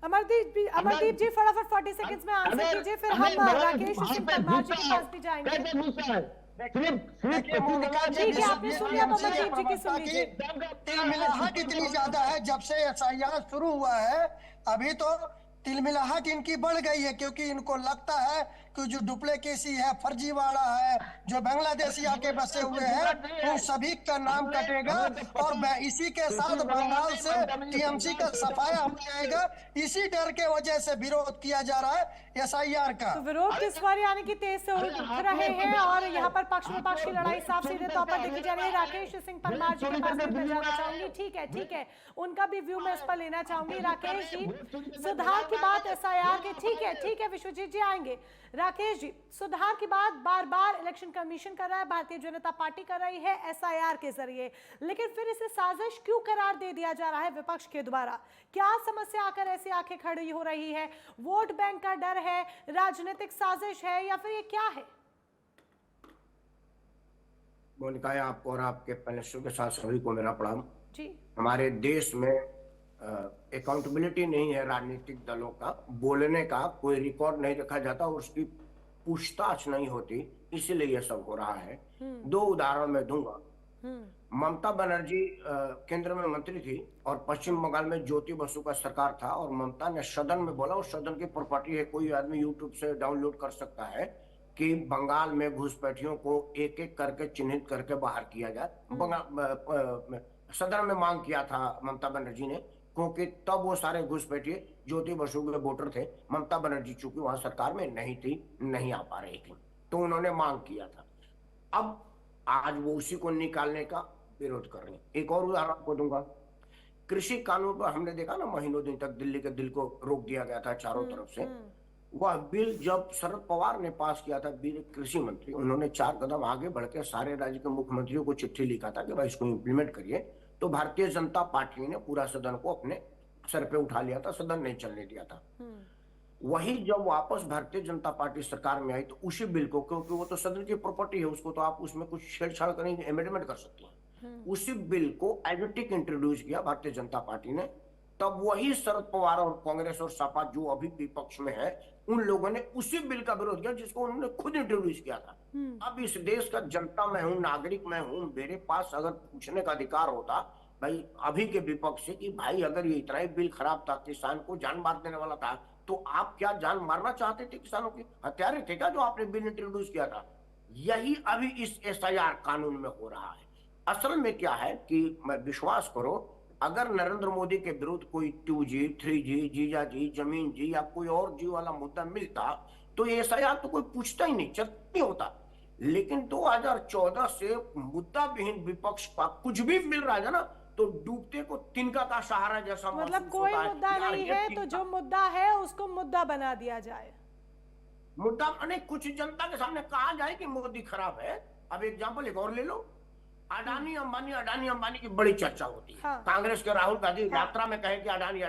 अमरदीप जी फटाफट 40 सेकंड्स में आंसर कीजिए, फिर हम राकेश सिंह परमार जी के पास भी जाएंगे। कैसे घुसा है? ठीक है, आपने सुन लिया, अमरदीप जी की सुन लीजिए। मिलावट इतनी ज्यादा है जब से एसआईआर शुरू हुआ है, अभी तो तिलमिलाहट इनकी बढ़ गई है, क्योंकि इनको लगता है कि जो डुप्लीकेसी है, फर्जीवाड़ा है, जो बांग्लादेशी आके बसे हुए हैं, उन सभी का नाम कटेगा और इसी के साथ बंगाल से टीएमसी का सफाया हो जाएगा। इसी डर के वजह से विरोध किया जा रहा है एसआईआर का। तो विरोध किस बार यानी कि तेज से उठ रहे हैं और यहाँ पर पक्ष विपक्ष की लड़ाई साफ सीधे तौर पर देखी जा रही है। राकेश सिंह परमार जी के पास मैं जाना चाहूंगी। ठीक है, उनका भी व्यू मैं इस पर लेना चाहूंगी। राकेश जी, सुधार की बात एसआईआर के, ठीक है विश्वजीत जी आएंगे। राकेश जी, सुधार की बात बार बार इलेक्शन कमीशन कर रहा है, भारतीय जनता पार्टी कर रही है एसआईआर के जरिए, लेकिन फिर इसे साजिश क्यों करार दे दिया जा रहा है विपक्ष के द्वारा? क्या समस्या आकर ऐसी आंखें खड़ी हो रही है? वोट बैंक का डर है, राजनीतिक साजिश है, या फिर ये क्या है? मोनिका, आपको और आपके पैनलिस्टों के साथ सभी को मेरा प्रणाम जी। हमारे देश में अकाउंटेबिलिटी नहीं है राजनीतिक दलों का, बोलने का कोई रिकॉर्ड नहीं रखा जाता और उसकी पूछताछ नहीं होती, इसीलिए यह सब हो रहा है। दो उदाहरण मैं दूंगा। ममता बनर्जी केंद्र में मंत्री थी और पश्चिम बंगाल में ज्योति बसु का सरकार था, और ममता ने सदन में बोला, और सदन की प्रॉपर्टी है, कोई आदमी यूट्यूब से डाउनलोड कर सकता है, कि बंगाल में घुसपैठियों को एक एक करके चिन्हित करके बाहर किया जाए। सदन में मांग किया था ममता बनर्जी ने, क्योंकि तब वो सारे घुसपैठिए ज्योति बसु के वोटर थे। ममता बनर्जी चूंकि वहां सरकार में नहीं थी, नहीं आ पा रही थी, तो उन्होंने मांग किया था। अब आज वो उसी को निकालने का विरोध कर रहे हैं। एक और उदाहरण आपको दूंगा। कृषि कानून पर हमने देखा ना, महीनों दिन तक दिल्ली के दिल को रोक दिया गया था चारों तरफ से। वह बिल जब शरद पवार ने पास किया था, बिल कृषि मंत्री, उन्होंने 4 कदम आगे बढ़ के सारे राज्य के मुख्यमंत्रियों को चिट्ठी लिखा था कि भाई इसको इम्प्लीमेंट करिए, तो भारतीय जनता पार्टी ने पूरा सदन को अपने सर पे उठा लिया था, सदन नहीं चलने दिया था। वही जब वापस भारतीय जनता पार्टी सरकार में आई, तो उसी बिल को, क्योंकि वो तो सदन की प्रॉपर्टी है, उसको तो आप उसमें कुछ छेड़छाड़ करेंगे, अमेंडमेंट कर सकते हैं, उसी बिल को एज इट इज इंट्रोड्यूस किया भारतीय जनता पार्टी ने। तब वही शरद पवार और कांग्रेस और सपा जो अभी विपक्ष में है, उन लोगों ने उसी बिल का विरोध किया जिसको उन्होंने खुद इंट्रोड्यूस किया था। अब इस देश का जनता मैं हूं, नागरिक मैं हूं, मेरे पास अगर पूछने का अधिकार होता भाई अभी के विपक्ष से कि भाई अगर ये इतना ही बिल खराब था, किसान को जान मार देने वाला था, तो आप क्या जान मारना चाहते थे? किसानों की हत्यारे थे क्या जो आपने बिल इंट्रोड्यूस किया था? यही अभी इस एसआईआर कानून में हो रहा है। असल में क्या है कि मैं विश्वास करो, अगर नरेंद्र मोदी के विरुद्ध कोई 2G, 3G, जीजा जी, जमीन जी या कोई और जी वाला मुद्दा मिलता, तो एसआईआर तो कोई पूछता ही नहीं, चर्चा नहीं होता। लेकिन 2014 से मुद्दा विहीन विपक्ष का कुछ भी मिल रहा है ना, तो डूबते को तिनका का सहारा जैसा मतलब कोई मुद्दा नहीं है तो जो मुद्दा है उसको मुद्दा बना दिया जाए। मुद्दा नहीं, कुछ जनता के सामने कहा जाए कि मोदी खराब है। अब एग्जांपल एक और ले लो, अडानी अंबानी की बड़ी चर्चा होती है। हाँ। कांग्रेस के राहुल गांधी यात्रा में कहे कि अडानी,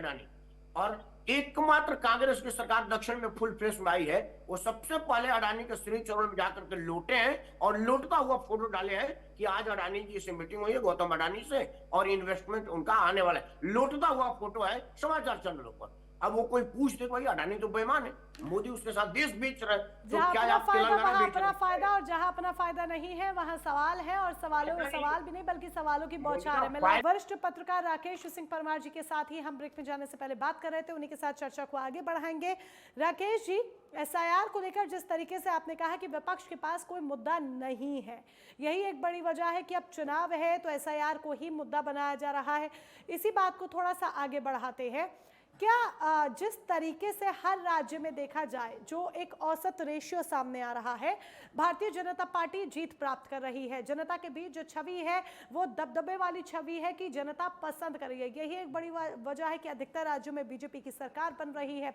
और एकमात्र कांग्रेस की सरकार दक्षिण में फुल फेस में आई है, वो सबसे पहले अडानी के श्री चरण में जाकर के लौटे हैं और लौटता हुआ फोटो डाले हैं कि आज अडानी जी से मीटिंग हुई है गौतम अडानी से और इन्वेस्टमेंट उनका आने वाला है। लौटता हुआ फोटो है समाचार चैनलों पर। अब वो कोई पूछ दे भाई अडानी तो बेईमान है, मोदी उसके साथ देश बेच रहा है, तो क्या आप तेलंगाना बेच रहे हैं? फायदा और जहां अपना फायदा नहीं है वहां सवाल है, और सवाल भी नहीं बल्कि सवालों की बौछार है। वरिष्ठ पत्रकार राकेश सिंह परमार जी के साथ ही हम ब्रेक में जाने से पहले बात कर रहे थे, उन्हीं के साथ चर्चा को आगे बढ़ाएंगे। राकेश जी, एसआईआर को लेकर जिस तरीके से आपने कहा कि विपक्ष के पास कोई मुद्दा नहीं है, यही एक बड़ी वजह है कि अब चुनाव है तो एसआईआर को ही मुद्दा बनाया जा रहा है। इसी बात को थोड़ा सा आगे बढ़ाते हैं। क्या जिस तरीके से हर राज्य में देखा जाए, जो एक औसत रेशियो सामने आ रहा है, भारतीय जनता पार्टी जीत प्राप्त कर रही है, जनता के बीच जो छवि है वो दबदबे वाली छवि है कि जनता पसंद कर रही है, यही एक बड़ी वजह है कि अधिकतर राज्यों में बीजेपी की सरकार बन रही है।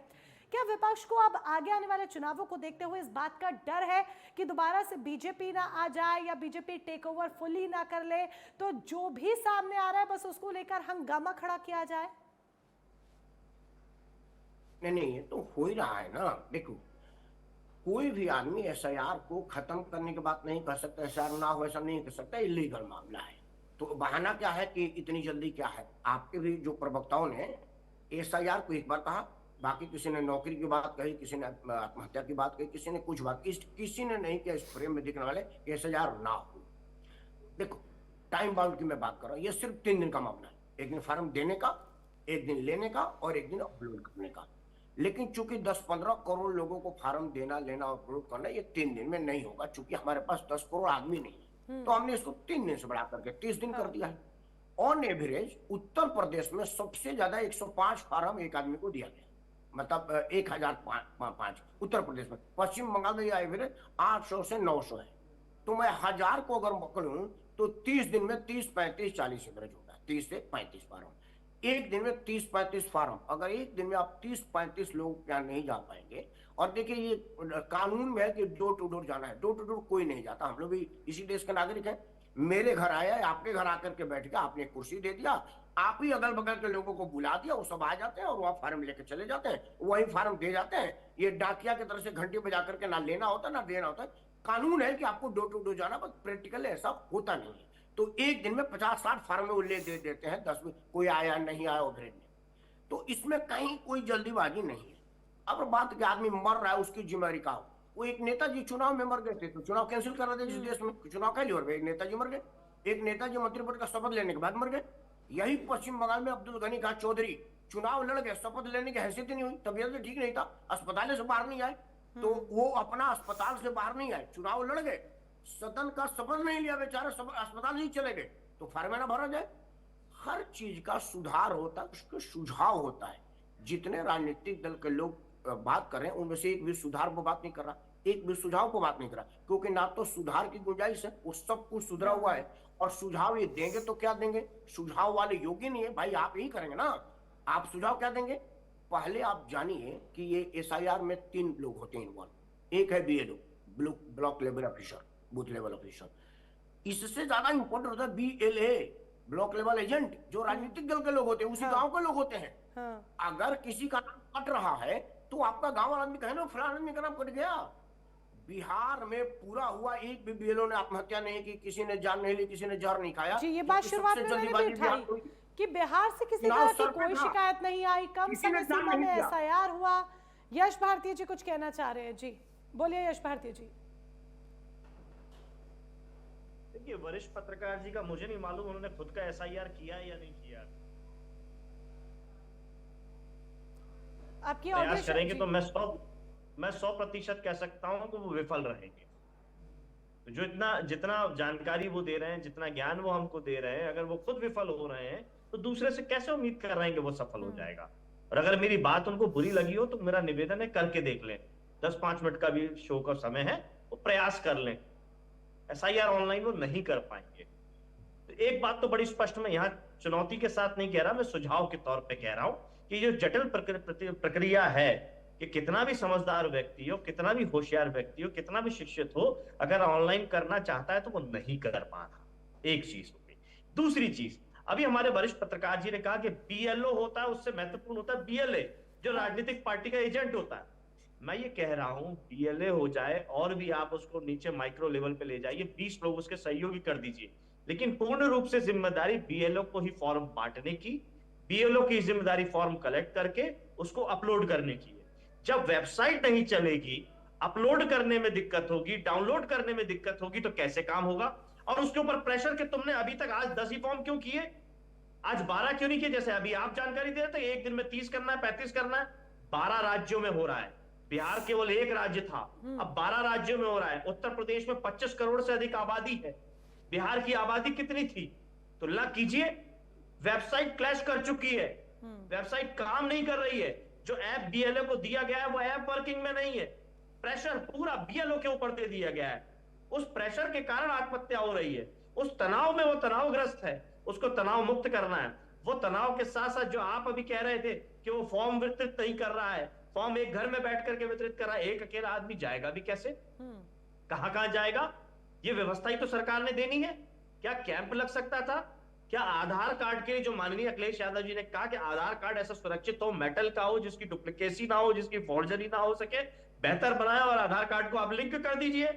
क्या विपक्ष को अब आगे आने वाले चुनावों को देखते हुए इस बात का डर है कि दोबारा से बीजेपी ना आ जाए या बीजेपी टेक ओवर फुली ना कर ले, तो जो भी सामने आ रहा है बस उसको लेकर हंगामा खड़ा किया जाए? नहीं, ये तो हो ही रहा है ना। देखो, कोई भी आदमी एसआईआर को खत्म करने की बात नहीं कर सकता, एसआईआर ना हो ऐसा नहीं कर सकता, इलीगल मामला है। तो बहाना क्या है कि इतनी जल्दी क्या है? आपके भी जो प्रवक्ताओं ने एसआईआर को एक बार कहा, बाकी किसी ने नौकरी की बात कही, किसी ने आत्महत्या की बात कही, किसी ने कुछ बात, किसी ने नहीं किया इस फ्रेम में दिखने वाले एसआईआर ना हो। देखो, टाइम बाउंड की मैं बात कर रहा हूँ, ये सिर्फ 3 दिन का मामला है। एक दिन फॉर्म देने का, एक दिन लेने का और एक दिन अपलोड करने का। लेकिन चूंकि 10-15 करोड़ लोगों को फार्म देना, लेना और अपलोड करना ये 3 दिन में नहीं होगा, चूंकि हमारे पास 10 करोड़ आदमी नहीं है, तो हमने इसको 3 दिन से बढ़ा करके 30 दिन कर दिया है। ऑन एवरेज उत्तर प्रदेश में सबसे ज्यादा 105 फार्म एक आदमी को दिया गया, मतलब 1005 उत्तर प्रदेश में। पश्चिम बंगाल में यह एवरेज 800 से 900 है। तो मैं 1000 को अगर पकड़ूं तो 30 दिन में 30, 35, 40 एवरेज होता है, 30 से 35 फार्म एक दिन में। 30-35 फार्म, अगर एक दिन में आप 30-35 लोग क्या नहीं जा पाएंगे। और देखिए ये कानून में है कि डोर टू डोर जाना है, डोर टू डोर कोई नहीं जाता। हम लोग भी इसी देश के नागरिक हैं। मेरे घर आया है, आपके घर आकर के बैठ गया, आपने कुर्सी दे दिया, आप ही अगल बगल के लोगों को बुला दिया, वो सब आ जाते हैं और वहाँ फार्म लेके चले जाते हैं, वही फार्म दे जाते हैं। ये डाकिया की तरह से घंटी बजा करके ना लेना होता ना देना होता है। कानून है कि आपको डोर टू डोर जाना, बस प्रैक्टिकल ऐसा होता नहीं है। तो एक दिन में 50-60 फार्म वो ले दे देते हैं, 10 में कोई आया नहीं आया ओवरेज में। तो इसमें कहीं कोई जल्दीबाजी नहीं है। अब बात कि आदमी मर रहा है, उसकी जिम्मेदारी का हो। वो एक नेताजी चुनाव में मर गए थे, तो चुनाव कैंसिल करा दे। जिस देश में चुनाव कैसे हो गए, एक नेताजी मर गए, एक नेताजी मंत्री पद का शपथ लेने के बाद मर गए। यही पश्चिम बंगाल में अब्दुल गनी खान चौधरी चुनाव लड़ गए, शपथ लेने की हैसियत ही नहीं हुई, तबीयत भी ठीक नहीं था, अस्पताल से बाहर नहीं आए, तो वो अपना अस्पताल से बाहर नहीं आए, चुनाव लड़ गए, सदन का शपथ नहीं लिया, बेचारे अस्पताल ही चले गए, तो फार्म ना भरा जाए। हर चीज का सुधार होता है, उसका सुझाव होता है। जितने राजनीतिक दल के लोग बात कर रहे हैं उनमें से एक भी सुधार पर बात नहीं कर रहा, एक भी सुझाव पर बात नहीं कर रहा, क्योंकि ना तो सुधार की गुंजाइश है, वो सब कुछ सुधरा हुआ है। और सुझाव ये देंगे तो क्या देंगे, सुझाव वाले योग्य नहीं है भाई, आप ही करेंगे ना, आप सुझाव क्या देंगे। पहले आप जानिए कि ये SIR में 3 लोग होते हैं इन्वॉल्व। एक है BLO, block level officer, booth level officer. इससे ज्यादा इंपॉर्टेंट होता है BLA, ब्लॉक लेवल एजेंट, जो राजनीतिक दल के लोग होते हैं, उसी गांव के लोग होते हैं। अगर किसी का नाम कट रहा है तो आपका गांव वाला आदमी कहे ना फलाना आदमी का नाम कट गया। बिहार में पूरा हुआ, एक भी BLO ने आत्महत्या नहीं की, किसी ने जान नहीं ली, किसी ने जहर नहीं खाया। जी, ये बात शुरुआत में मैंने भी उठाई कि बिहार से किसी तरह की कोई शिकायत नहीं आई, कम समय सीमा में SIR हुआ। यश भारती जी कुछ कहना चाह रहे हैं, जी बोलिए यश भारती जी। देखिए वरिष्ठ पत्रकार जी का मुझे नहीं मालूम उन्होंने खुद का SIR किया या नहीं किया। आपकी प्रयास करेंगे तो मैं 100% कह सकता हूं कि वो विफल रहेंगे। तो जो जितना जानकारी वो दे रहे हैं, जितना ज्ञान वो हमको दे रहे हैं, अगर वो खुद विफल हो रहे हैं तो दूसरे से कैसे उम्मीद कर रहे हैं कि वो सफल हो जाएगा। और अगर मेरी बात उनको बुरी लगी हो तो मेरा निवेदन है करके देख लें, 10-5 मिनट का भी शो का समय है, वो प्रयास कर लें। SIR ऑनलाइन वो नहीं कर पाएंगे। तो एक बात तो बड़ी स्पष्ट मैं यहाँ चुनौती के साथ नहीं कह रहा, मैं सुझाव के तौर पे कह रहा हूं कि जो जटिल प्रक्रिया है कि कितना भी समझदार व्यक्ति हो, कितना भी होशियार व्यक्ति हो, कितना भी शिक्षित हो, अगर ऑनलाइन करना चाहता है तो वो नहीं कर पा रहा। एक चीज हो गई। दूसरी चीज, अभी हमारे वरिष्ठ पत्रकार जी ने कहा कि BLO होता है, उससे महत्वपूर्ण होता है BLA, जो राजनीतिक पार्टी का एजेंट होता है। मैं ये कह रहा हूं BLA हो जाए और भी आप उसको नीचे माइक्रो लेवल पे ले जाइए, 20 लोग उसके सहयोगी कर दीजिए, लेकिन पूर्ण रूप से जिम्मेदारी BLO को ही फॉर्म बांटने की, BLO की जिम्मेदारी फॉर्म कलेक्ट करके उसको अपलोड करने की है। जब वेबसाइट नहीं चलेगी, अपलोड करने में दिक्कत होगी, डाउनलोड करने में दिक्कत होगी, तो कैसे काम होगा। और उसके ऊपर प्रेशर कि तुमने अभी तक आज 10 ही फॉर्म क्यों किए, आज 12 क्यों नहीं किए। जैसे अभी आप जानकारी दे रहे थे एक दिन में 30 करना है, 35 करना है, 12 राज्यों में हो रहा है। बिहार केवल एक राज्य था, अब 12 राज्यों में हो रहा है। उत्तर प्रदेश में 25 करोड़ से अधिक आबादी है, बिहार की आबादी कितनी थी, तुलना कीजिए। वेबसाइट क्लैश कर चुकी है, वेबसाइट काम नहीं कर रही है, जो ऐप BLO को दिया गया है वो ऐप वर्किंग में नहीं है, प्रेशर पूरा BLO के ऊपर दे दिया गया है। उस प्रेशर के कारण आत्महत्या हो रही है, उस तनाव में वो तनावग्रस्त है, उसको तनाव मुक्त करना है। वो तनाव के साथ साथ जो आप अभी कह रहे थे कि वो फॉर्म वितरित नहीं कर रहा है, फॉर्म एक घर में बैठ करके वितरित कर रहा है, एक अकेला आदमी जाएगा भी कैसे, कहां जाएगा। ये व्यवस्था ही तो सरकार ने देनी है। क्या कैंप लग सकता था, क्या आधार कार्ड के लिए जो माननीय अखिलेश यादव जी ने कहा कि आधार कार्ड ऐसा सुरक्षित हो, मेटल का हो, जिसकी डुप्लीकेसी ना हो, जिसकी फॉर्जरी ना हो सके, बेहतर बनाया और आधार कार्ड को आप लिंक कर दीजिए।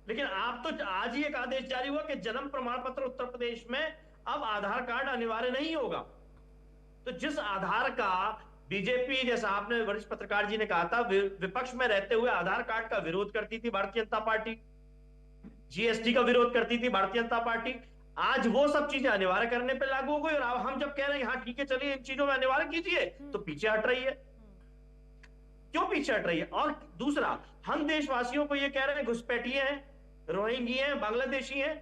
लेकिन आप तो आज ही एक आदेश जारी हुआ कि जन्म प्रमाण पत्र उत्तर प्रदेश में अब आधार कार्ड अनिवार्य नहीं होगा। तो जिस आधार का बीजेपी, जैसा आपने वरिष्ठ पत्रकार जी ने कहा था, विपक्ष में रहते हुए आधार कार्ड का विरोध करती थी भारतीय जनता पार्टी, GST का विरोध करती थी भारतीय जनता पार्टी, आज वो सब चीजें अनिवार्य करने पे लागू हो गई। और हम जब कह रहे हैं हाँ ठीक है चलिए इन चीजों में अनिवार्य कीजिए, तो पीछे हट रही है। क्यों पीछे हट रही है? और दूसरा, हम देशवासियों को ये कह रहे हैं घुसपैठिए हैं, रोहिंगी हैं, बांग्लादेशी हैं।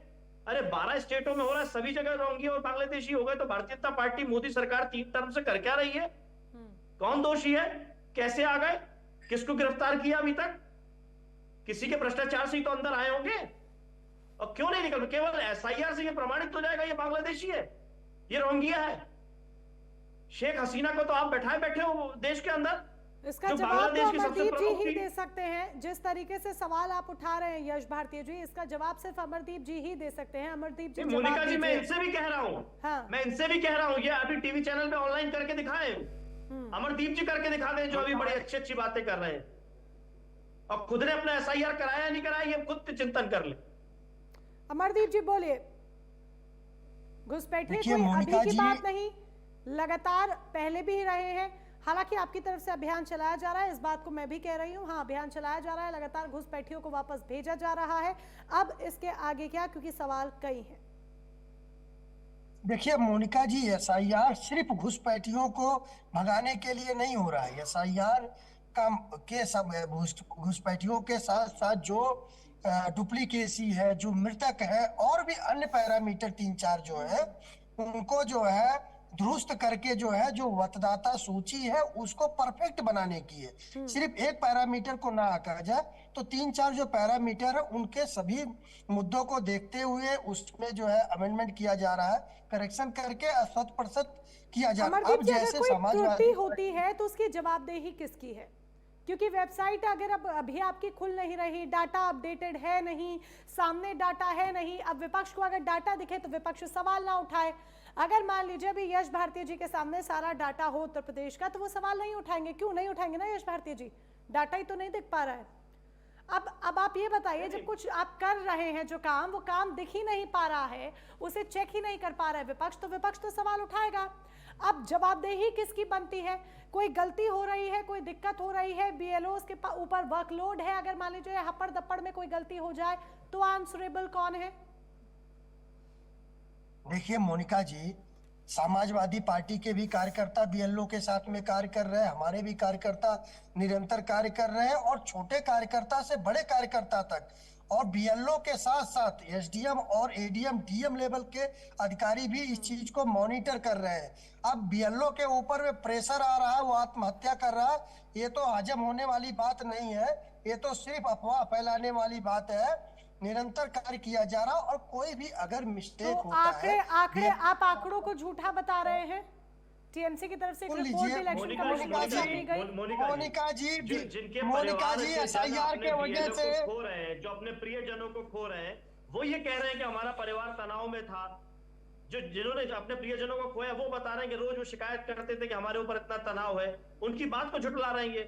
अरे 12 स्टेटों में हो रहा है, सभी जगह रोहिंगी और बांग्लादेशी हो गए, तो भारतीय जनता पार्टी मोदी सरकार 3 टर्म से कर क्या रही है? कौन दोषी है? कैसे आ गए? किसको गिरफ्तार किया अभी तक? किसी के भ्रष्टाचार से ही तो अंदर आए होंगे। और क्यों नहीं निकल? केवल एसआईआर से ये प्रमाणित हो जाएगा ये बांग्लादेशी है, ये रोहिंग्या है। शेख हसीना को तो आप बैठे हो देश के अंदर। इसका जो जवाब बांग्लादेश तो की सबसे अमरदीप जी प्रमुख ही थी। दे सकते हैं। जिस तरीके से सवाल आप उठा रहे हैं यश भारती जी, इसका जवाब सिर्फ अमरदीप जी ही दे सकते हैं। अमरदीप जी मोनिका जवाब जी, मैं दीजिए। इनसे भी कह रहा हूँ, हाँ। मैं इनसे भी कह रहा हूँ, ये अभी टीवी चैनल पे ऑनलाइन करके दिखाएं। अमरदीप जी करके दिखा दें, जो अभी बड़ी अच्छी अच्छी बातें कर रहे हैं। और खुद ने अपना एसआईआर कराया नहीं कराया, ये खुद चिंतन कर ले। अमरदीप जी बोलिए। घुसपैठिए देखिए, कोई अभी मोनिका की जी- बात नहीं, लगातार पहले भी रहे हैं। हालांकि आपकी तरफ से अभियान चलाया जा रहा है, इस बात को मैं भी कह रही हूँ। हाँ, अभियान चलाया जा रहा है, लगातार घुसपैठियों को वापस भेजा जा रहा है। अब इसके आगे क्या, क्योंकि सवाल कई हैं। देखिए मोनिका जी, एसआईआर सिर्फ घुसपैठियों को भगाने के लिए नहीं हो रहा है। एसआईआर का के सब घुसपैठियों के साथ साथ जो डुप्लीकेसी है, जो मृतक है, और भी अन्य पैरामीटर 3-4 जो है, उनको जो है दुरुस्त करके जो है जो मतदाता सूची है उसको परफेक्ट बनाने की है। सिर्फ एक पैरामीटर को ना आका जाए, तो 3-4 जो पैरामीटर है उनके सभी मुद्दों को देखते हुए उसमें जो है अमेंडमेंट किया जा रहा है, करेक्शन करके 100% किया जा रहा है। अमरदीप अब जी, अगर जैसे कोई त्रुटि समाजवादी होती है तो उसकी जवाबदेही किसकी है? क्योंकि वेबसाइट अगर अब अभी आपकी खुल नहीं रही, डाटा अपडेटेड है नहीं, सामने डाटा है नहीं, अब विपक्ष को अगर डाटा दिखे तो विपक्ष सवाल ना उठाए। अगर मान लीजिए अभी यश भारती जी के सामने सारा डाटा हो उत्तर प्रदेश का, तो वो सवाल नहीं उठाएंगे। क्यों नहीं उठाएंगे ना यश भारती जी? डाटा ही तो नहीं दिख पा रहा है। अब आप ये बताइए, जब कुछ आप कर रहे हैं जो काम, वो काम दिख ही नहीं पा रहा है, उसे चेक ही नहीं कर पा रहा है विपक्ष तो सवाल उठाएगा। अब जवाबदेही किसकी बनती है? कोई गलती हो रही है, कोई दिक्कत हो रही है, बीएलओ के ऊपर वर्कलोड है, अगर मान लीजिए हपड़ दपड़ में कोई गलती हो जाए तो आंसरेबल कौन है? देखिए मोनिका जी, समाजवादी पार्टी के भी कार्यकर्ता बीएलओ के साथ में कार्य कर रहे हैं, हमारे भी कार्यकर्ता निरंतर कार्य कर रहे हैं, और छोटे कार्यकर्ता से बड़े कार्यकर्ता तक, और बीएलओ के साथ साथ एसडीएम और एडीएम डीएम लेवल के अधिकारी भी इस चीज को मॉनिटर कर रहे हैं। अब बीएलओ के ऊपर में प्रेशर आ रहा है, वो आत्महत्या कर रहा है, ये तो हजम होने वाली बात नहीं है, ये तो सिर्फ अफवाह फैलाने वाली बात है। निरंतर कार्य किया जा रहा, और कोई भी अगर मिस्टेक तो होता है, आप आंकड़ों को झूठा बता रहे हैं। टीएमसी की तरफ से एक सुन रिपोर्ट लीजिए, इलेक्शन कमीशन को सौंपी गई। मोनिका जी, जिनके मोनिका जी, एसआईआर के वजह से खो रहे हैं, जो अपने प्रियजनों को खो रहे हैं, वो ये कह रहे हैं कि हमारा परिवार तनाव में था। जिन्होंने अपने प्रियजनों को खोया वो बता रहे हैं कि रोज वो शिकायत करते थे कि हमारे ऊपर इतना तनाव है, उनकी बात को झुठला रहे हैं।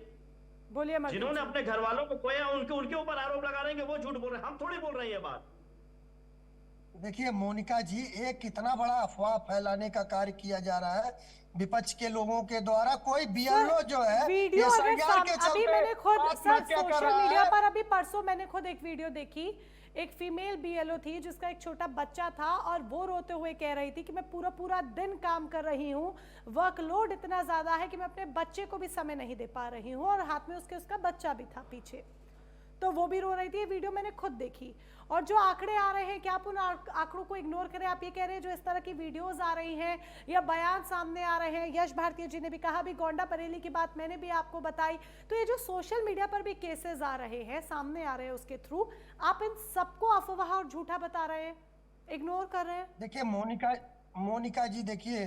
बोलिए। जिन्होंने अपने घर वालों को खोया उनके ऊपर आरोप लगा रहे हैं कि वो झूठ बोल रहे हैं, हम थोड़ी बोल रहे हैं ये बात। देखिए मोनिका जी, एक कितना बड़ा अफवाह फैलाने का कार्य किया जा रहा है विपक्ष के लोगों के द्वारा। कोई बीएलओ जो है वीडियो अगर अभी मैंने खुद सर सोशल मीडिया पर अभी परसों मैंने खुद एक वीडियो देखी, एक फीमेल बीएलओ थी जिसका एक छोटा बच्चा था, और वो रोते हुए कह रही थी कि मैं पूरा दिन काम कर रही हूँ, वर्कलोड इतना ज्यादा है कि मैं अपने बच्चे को भी समय नहीं दे पा रही हूँ, और हाथ में उसका बच्चा भी था पीछे, तो वो भी रो रही थी। ये वीडियो मैंने खुद देखी। और जो आंकड़े आ रहे हैं, क्या आप उन आंकड़ों को इग्नोर करें? आप ये कह रहे हैं जो इस तरह की वीडियोस आ रही हैं या बयान सामने आ रहे हैं, यश भारती जी ने भी कहा, भी गोंडा बरेली की बात मैंने भी आपको बताई, तो ये जो सोशल मीडिया पर भी केसेस आ रहे हैं, सामने आ रहे हैं, उसके थ्रू आप इन सबको अफवाह और झूठा बता रहे हैं, इग्नोर कर रहे हैं। देखिए मोनिका जी, देखिए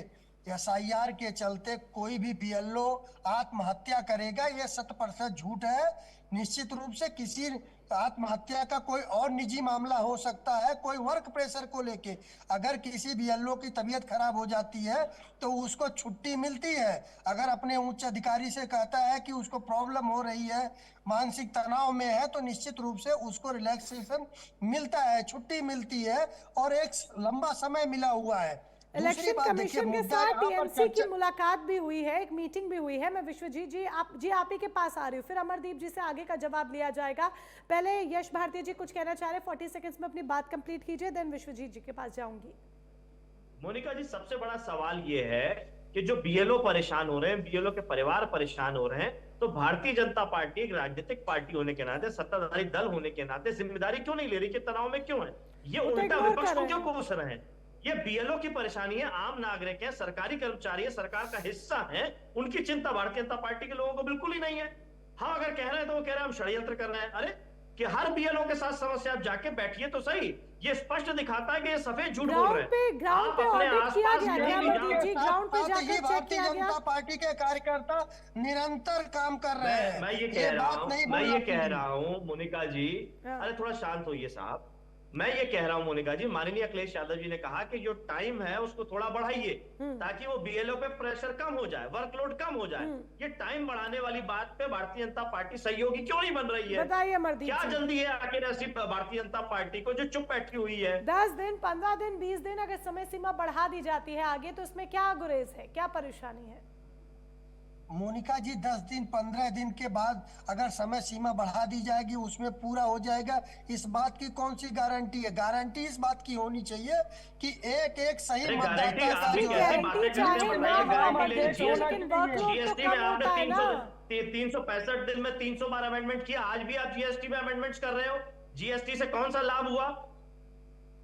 एसआईआर के चलते कोई भी बीएलओ आत्महत्या करेगा, ये 100% झूठ है। निश्चित रूप से किसी आत्महत्या का कोई और निजी मामला हो सकता है, कोई वर्क प्रेशर को लेके। अगर किसी बीएलओ की तबीयत खराब हो जाती है तो उसको छुट्टी मिलती है। अगर अपने उच्च अधिकारी से कहता है कि उसको प्रॉब्लम हो रही है, मानसिक तनाव में है, तो निश्चित रूप से उसको रिलैक्सेशन मिलता है, छुट्टी मिलती है, और एक लंबा समय मिला हुआ है। इलेक्शन कमीशन के साथ टीएमसी की मुलाकात भी हुई है, एक मीटिंग भी हुई है। मैं विश्वजीत जी आप ही के पास आ रही हूँ, फिर अमरदीप जी से आगे का जवाब लिया जाएगा। पहले यश भारती जी कुछ कहना चाह रहे हैं, 40 सेकंड्स में अपनी बात कंप्लीट कीजिए, देन विश्वजीत जी के पास जाऊंगी। मोनिका जी, सबसे बड़ा सवाल ये है कि जो बीएलओ परेशान हो रहे हैं, बीएलओ के परिवार परेशान हो रहे हैं, तो भारतीय जनता पार्टी एक राजनीतिक पार्टी होने के नाते, सत्ताधारी दल होने के नाते जिम्मेदारी क्यों नहीं ले रही कि तनाव में क्यों है? ये वो तो उल्टा ignore विपक्ष कर को रहे क्यों हैं। कोस रहे हैं? ये बीएलओ की परेशानी है, आम नागरिक है, सरकारी कर्मचारी है, सरकार का हिस्सा है, उनकी चिंता भारतीय जनता पार्टी के लोगों को बिल्कुल ही नहीं है। हाँ, अगर कह रहे हैं तो वो कह रहे हैं हम षड्यंत्र कर रहे हैं। अरे कि हर बीएलओ के साथ समस्या, आप जाके बैठिए तो सही। ये स्पष्ट दिखाता है कि ये सफेद झूठ बोल रहे हैं। ग्राउंड पे आप अपने ऑडिट किया आसपास गया कहीं क्या भी अमरजीत जाओ। जी? ग्राउंड पे साथ जाकर ही चेक भारतीय किया गया? जनता पार्टी के कार्यकर्ता निरंतर काम कर रहे हैं। मैं ये कह रहा बात हूँ, नहीं मैं भूलना ये कह चाहिए। रहा हूँ मोनिका जी, हाँ। अरे थोड़ा शांत होइए साहब। मैं ये कह रहा हूँ मोनिका जी, माननीय अखिलेश यादव जी ने कहा कि जो टाइम है उसको थोड़ा बढ़ाइए ताकि वो बीएलओ पे प्रेशर कम हो जाए, वर्कलोड कम हो जाए। ये टाइम बढ़ाने वाली बात पे भारतीय जनता पार्टी सहयोगी क्यों नहीं बन रही है? बताइए अमरदीप क्या जी। जल्दी है आखिर ऐसी भारतीय जनता पार्टी को जो चुप बैठी हुई है? 10 दिन, 15 दिन, 20 दिन अगर समय सीमा बढ़ा दी जाती है आगे, तो इसमें क्या गुरेज है, क्या परेशानी है? मोनिका जी 10 दिन 15 दिन के बाद अगर समय सीमा बढ़ा दी जाएगी उसमें पूरा हो जाएगा, इस बात की कौन सी गारंटी है? गारंटी इस बात की होनी चाहिए कि एक एक सही अरे मतदाता गारंटी का आपकी जो कैसी है बातें करते चाहे हैं? ना हो, गारंटी ले लेकिन लीजिए। वर्कलोड तो जीएसटी कम में आपने होता है ना। 365 दिन में 300 बार अमेंडमेंट किया, आज भी आप जीएसटी में अमेंडमेंट्स कर रहे हो। जीएसटी से कौन सा लाभ हुआ?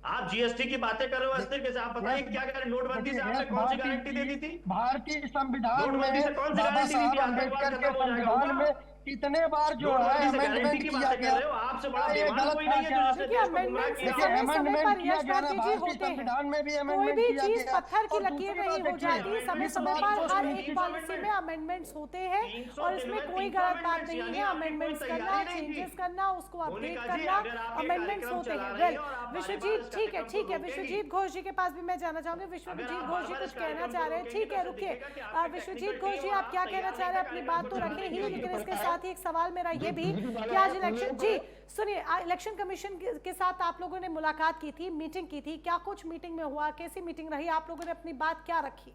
आप जीएसटी की बातें कर रहे हो अस्थिर कैसे? आप बताइए क्या करें? नोटबंदी से आपने कौन सी गारंटी दे दी थी? भारतीय संविधान में नोटबंदी से कौन सी बाबा गारंटी दी साहब थी? अम्बेडकर आतंकवाद के खत्म हो जाएगा संविधान होगा? में कितने बार जो है नोटबंदी से अमेंडमेंट गारंटी की किया बातें कर गया। रहे हो। आपसे बड़ा ये बेईमान गलत कोई था नहीं है क्या? जो देखिए, अमेंडमेंट से किया। देखिए समय समय अमेंडमेंट पर किया यश गया ना, भारती जी भारतीय होते हैं। संविधान में भी कोई अमेंडमेंट भी किया चीज गया। पत्थर की और लकीर दूसरी नहीं बात हो जाती, देखिए, समय इस समय बात पर को हर सुनिए। एक पॉलिसी में अमेंडमेंट्स होते हैं 300 और दिन इसमें में कोई 300 गलत बात amendments, नहीं यानी है। आपकी अमेंडमेंट्स कोई करना, तैयारी नहीं थी। चेंजेस करना, उसको अपडेट मोनिका जी, करना, अगर आपके अमेंडमेंट्स कार्यक्रम होते चला हैं। रही वेल, हैं और आप बार-बार विश्वजीत इस ठीक है, कार्यक्रम ठीक को है, रोकेंगी। विश्वजीत घोष जी के पास भी मैं जाना चाहूंगी। विश्वजीत अगर आप घोष जी बार-बार कुछ इस कहना कार्यक्रम चाह को रहे हैं, रोकेंगे ठीक है, तो रुकिए। दिखेगा कि आपकी विश्वजीत technical घोष जी team आप क्या और कहना आप चाह रहे हैं? तैयार अपनी हैं बात तो कार्यक्रम रखें ही, को लेकिन रोकेंगे। इसके साथ ही एक सवाल मेरा ये भी कि आज इलेक्शन, जी सुनिए, इलेक्शन कमीशन के साथ आप लोगों ने मुलाकात की थी, मीटिंग की थी, क्या कुछ मीटिंग में हुआ, कैसी मीटिंग रही, आप लोगों ने अपनी बात क्या रखी,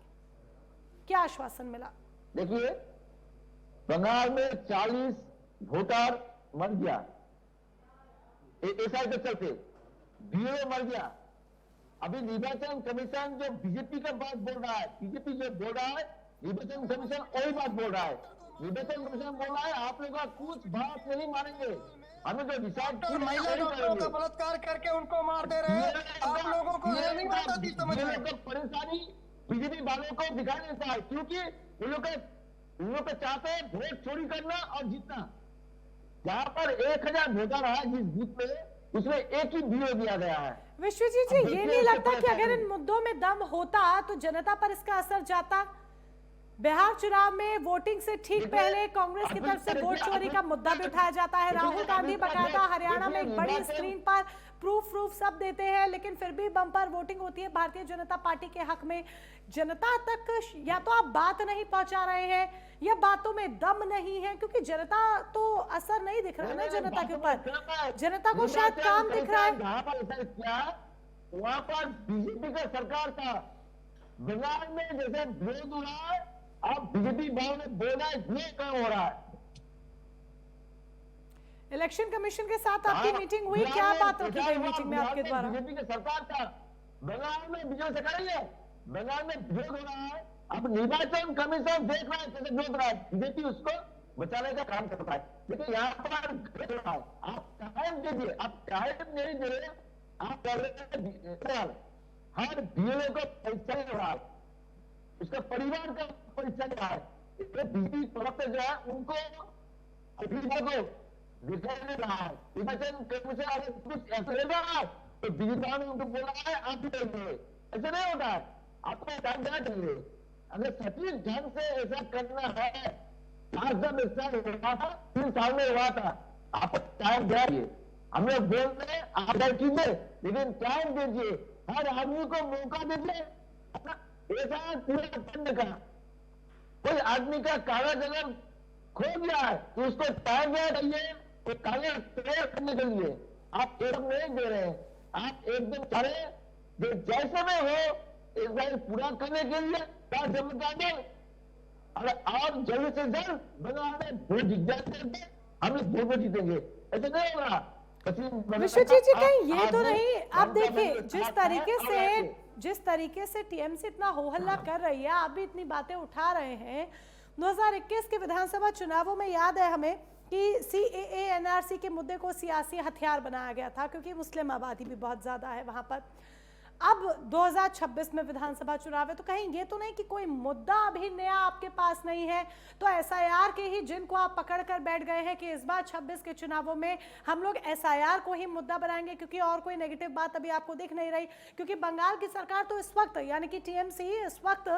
क्या आश्वासन मिला? देखिए, बंगाल में 40 वोटर मर गया एसआई के चलते, बीएलओ मर गया। अभी निर्वाचन कमीशन जो बीजेपी का बात बोल रहा है, बीजेपी जो बोल रहा है, निर्वाचन कमीशन वही बात बोल रहा है। निर्वाचन कमीशन बोल रहा है आप लोग का कुछ बात नहीं मानेंगे, हमें जो डिसाइड डॉक्टर महिला डॉक्टरों का बलात्कार करके उनको मार दे रहे हैं। आप लोगों को ये नहीं आता थी समझ में? परेशानी बीजेपी वालों को दिखाई देता है, क्योंकि उन लोग चाहते हैं वोट चोरी करना और जीतना। जहां पर 1000 वोटर है जिस बूथ में, उसमें एक ही बीओ दिया गया है। विश्वजीत जी, ये नहीं लगता कि अगर इन मुद्दों में दम होता तो जनता पर इसका असर जाता? बिहार चुनाव में वोटिंग से ठीक पहले कांग्रेस की तरफ से वोट चोरी का मुद्दा भी उठाया जाता है। राहुल गांधी बकायदा हरियाणा में एक बड़ी स्क्रीन पर प्रूफ सब देते हैं, लेकिन फिर भी बम्पर वोटिंग होती है भारतीय जनता पार्टी के हक में। जनता तक या तो आप बात नहीं पहुंचा रहे हैं या बातों में दम नहीं है, क्योंकि जनता तो असर नहीं दिख रहा है ना जनता के ऊपर। जनता को शायद काम दिख रहा है। जहां पर ऐसा किया वहां पर बीजेपी का सरकार था। बंगाल में जैसे विरोध हो रहा है, अब बीजेपी ने बोला ये काम हो रहा है। इलेक्शन कमीशन के साथ आपकी मीटिंग हुई, क्या बात रखी गई मीटिंग में आपके द्वारा? बीजेपी की सरकार था, बंगाल में विजय से करेंगे, बंगाल में विरोध हो रहा है। अब निर्वाचन कमीशन देख रहा है कैसे विरोध रहा है, बीजेपी उसको बचाने का काम करता है। लेकिन यहाँ पर विरोध रहा है, आप टाइम दीजिए, आप टाइम नहीं दे रहे, आप कर रहे हैं हर बीएलओ को पैसा दे रहा है, उसका परिवार का पैसा दे रहा है। बीजेपी तरफ से जो है उनको अभिभावकों दिखाई दे रहा है। निर्वाचन कमीशन अगर कुछ ऐसा ले रहा है तो बीजेपी ने उनको बोला है आप भी करेंगे, ऐसे नहीं होता है। आपको टाइम देना चाहिए, अगर सटीक ढंग से ऐसा करना है। 5 साल हुआ था, 3 साल में हुआ था, आपको टाइम दिया। हम लोग बोल रहे हैं आप कीजिए, लेकिन टाइम दीजिए, हर आदमी को मौका दीजिए ऐसा पूरा करने का। कोई आदमी का कागज अगर खो गया है तो उसको टाइम देना चाहिए, तो कागज तैयार करने के लिए आप एकदम नहीं दे रहे हैं। आप एकदम करें जो जैसे में हो एक बार पूरा करने के लिए जमा कर दें और जल्द से जल्द बना वोट जीत जाते, हम लोग वोट जीतेंगे। ऐसे नहीं होगा। विश्वजीत जी, कहीं ये तो नहीं, आप देखिए जिस तरीके से टीएमसी इतना हो हल्ला कर रही है, आप भी इतनी बातें उठा रहे हैं, 2021 के विधानसभा चुनावों में याद है हमें कि CAA NRC के मुद्दे को सियासी हथियार बनाया गया था, क्योंकि मुस्लिम आबादी भी बहुत ज़्यादा है वहाँ पर। अब 2026 में विधानसभा चुनाव है, तो कहीं ये तो नहीं कि कोई मुद्दा अभी नया आपके पास नहीं है, तो SIR के ही जिनको आप पकड़ कर बैठ गए हैं कि इस बार 26 के चुनावों में हम लोग SIR को ही मुद्दा बनाएंगे, क्योंकि और कोई नेगेटिव बात अभी आपको दिख नहीं रही, क्योंकि बंगाल की सरकार तो इस वक्त यानी कि TMC इस वक्त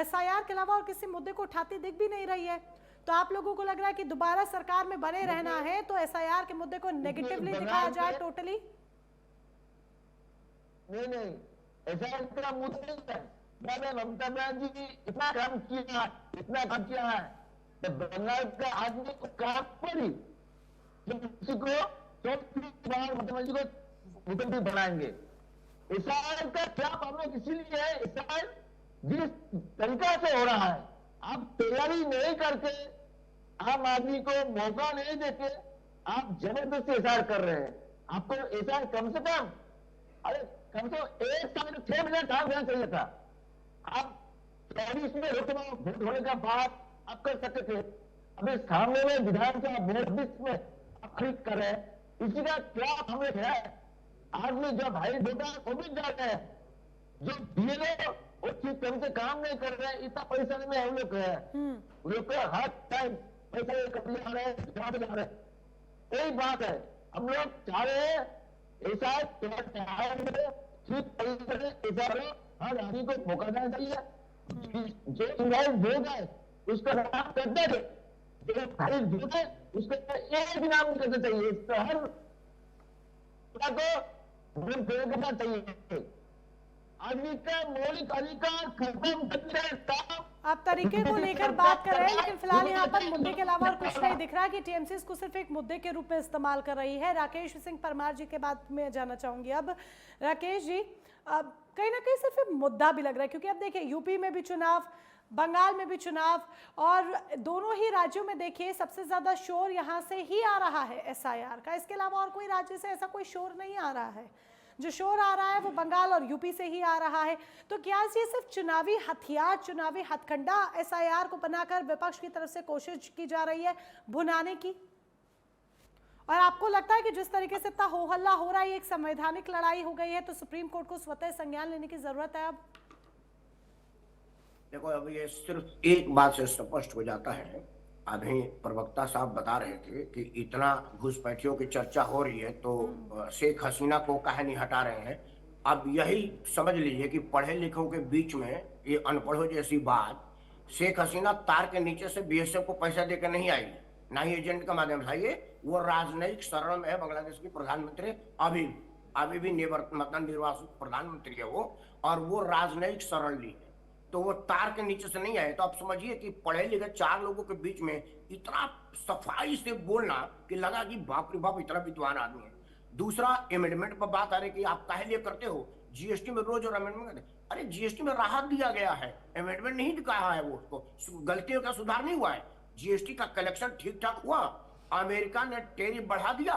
SIR के अलावा और किसी मुद्दे को उठाती दिख भी नहीं रही है। तो आप लोगों को लग रहा है कि दोबारा सरकार में बने रहना है तो SIR के मुद्दे को नेगेटिवली दिखाया जाए टोटली? नहीं, ऐसा इतना मुद्दा नहीं है। मैंने ममता बनर्जी जी इतना काम किया है कि बंगाल का आदमी को काम पर ही किसी को ममता बनर्जी को मुख्यमंत्री बनाएंगे। SIR का क्या प्रॉब्लम इसीलिए है, SIR जिस तरीका से हो रहा है, आप तैयारी नहीं करके, आम आदमी को मौका नहीं देके आप जबरदस्ती SIR कर रहे हैं। आपको SIR कम से कम 1 साल 6 महीने काम देना चाहिए था। आप 24 में लोकसभा वोट होने का बाद आप कर सकते थे। अभी सामने में विधानसभा वोट लिस्ट में आप खरीद कर रहे हैं, इसी का क्या हमें है? आदमी जो भाई बेटा वो भी जा रहे हैं, जो DLO वो ठीक ढंग से काम नहीं कर रहे हैं, इतना परेशानी में हम लोग है। लोग हर टाइम पैसा कभी जा रहे हैं, जा रहे हैं। यही बात है, हम लोग चाह रहे हैं ऐसा ठीक तरीके से हर आदमी को मौका देना चाहिए। जो इन्वाइट हो गए उसका नाम करते थे, जो खारिज हो गए उसका एक भी नाम करना चाहिए। इसका हर को करना चाहिए। आदमी का मौलिक अधिकार खत्म करने आप तरीके को लेकर बात कर रहे हैं, लेकिन फिलहाल यहाँ पर मुद्दे के अलावा और कुछ नहीं दिख रहा कि TMC इसको सिर्फ एक मुद्दे के रूप में इस्तेमाल कर रही है। राकेश सिंह परमार जी के बाद में जाना चाहूंगी। अब राकेश जी, कहीं ना कहीं सिर्फ मुद्दा भी लग रहा है, क्योंकि अब देखिए यूपी में भी चुनाव, बंगाल में भी चुनाव, और दोनों ही राज्यों में देखिए सबसे ज्यादा शोर यहाँ से ही आ रहा है SIR का। इसके अलावा और कोई राज्य से ऐसा कोई शोर नहीं आ रहा है। जो शोर आ रहा है वो बंगाल और यूपी से ही आ रहा है। तो क्या ये सिर्फ चुनावी हथियार, चुनावी हथकंडा SIR को बनाकर विपक्ष की तरफ से कोशिश की जा रही है भुनाने की? और आपको लगता है कि जिस तरीके से इतना हो हल्ला हो रहा है, एक संवैधानिक लड़ाई हो गई है, तो सुप्रीम कोर्ट को स्वतः संज्ञान लेने की जरूरत है? अब देखो, अब ये सिर्फ एक बात से स्पष्ट हो जाता है। अभी प्रवक्ता साहब बता रहे थे कि इतना घुसपैठियों की चर्चा हो रही है तो शेख हसीना को काहे नहीं हटा रहे हैं। अब यही समझ लीजिए कि पढ़े लिखों के बीच में ये अनपढ़ों जैसी बात। शेख हसीना तार के नीचे से BSF को पैसा देकर नहीं आई, ना ही एजेंट का माध्यम से। वो राजनयिक शरण में है बांग्लादेश की प्रधानमंत्री, अभी भी निर्वासित प्रधानमंत्री है वो, और वो राजनयिक शरण ली है, तो वो तार के नीचे से नहीं आए। तो आप समझिए कि पढ़े लिखे 4 लोगों के बीच में इतना सफाई से बोलना कि लगा कि बाप रे बाप इतना विद्वान आदमी है। दूसरा, अमेंडमेंट पर बात आ रही कि आप काहे लिए करते हो, GST में रोज और अमेंडमेंट करते। अरे GST में राहत दिया गया है, अमेंडमेंट नहीं कहा है, वो उसको गलतियों का सुधार नहीं हुआ है। GST का कलेक्शन ठीक ठाक हुआ। अमेरिका ने टैरिफ बढ़ा दिया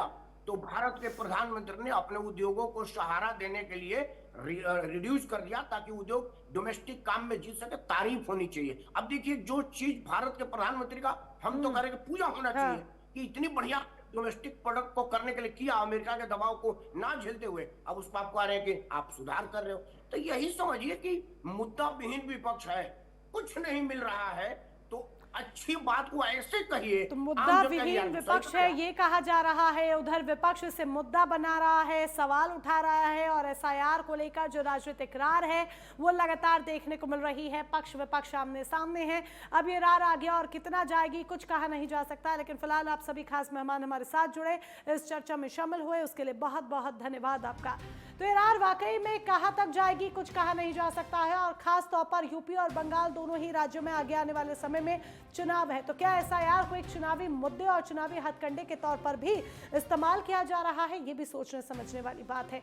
तो भारत के प्रधानमंत्री ने अपने उद्योगों को सहारा देने के लिए रिड्यूस कर दिया ताकि उद्योग डोमेस्टिक काम में जीत सके। तारीफ होनी चाहिए। अब देखिए, जो चीज भारत के प्रधानमंत्री का हम तो करेंगे पूजा होना चाहिए कि इतनी बढ़िया डोमेस्टिक प्रोडक्ट को करने के लिए किया, अमेरिका के दबाव को ना झेलते हुए। अब उस पर आपको आ रहे हैं कि आप सुधार कर रहे हो। तो यही समझिए कि मुद्दा विहीन विपक्ष है, कुछ नहीं मिल रहा है, तो अच्छी बात को ऐसे कहिए। तो मुद्दा विहीन विपक्ष है ये कहा जा रहा है, उधर विपक्ष से मुद्दा बना रहा है, सवाल उठा रहा है, और SIR को लेकर जो राजनीतिक रार है वो लगातार देखने को मिल रही है। पक्ष विपक्ष आमने सामने है। अब ये रार आ गया और कितना जाएगी कुछ कहा नहीं जा सकता। लेकिन फिलहाल आप सभी खास मेहमान हमारे साथ जुड़े, इस चर्चा में शामिल हुए, उसके लिए बहुत बहुत धन्यवाद आपका। तो ये रार वाकई में कहाँ तक जाएगी कुछ कहा नहीं जा सकता है, और खास तौर पर यूपी और बंगाल दोनों ही राज्यों में आगे आने वाले समय में चुनाव है। तो क्या SIR को एक चुनावी मुद्दे और चुनावी हथकंडे के तौर पर भी इस्तेमाल किया जा रहा है, ये भी सोचने समझने वाली बात है।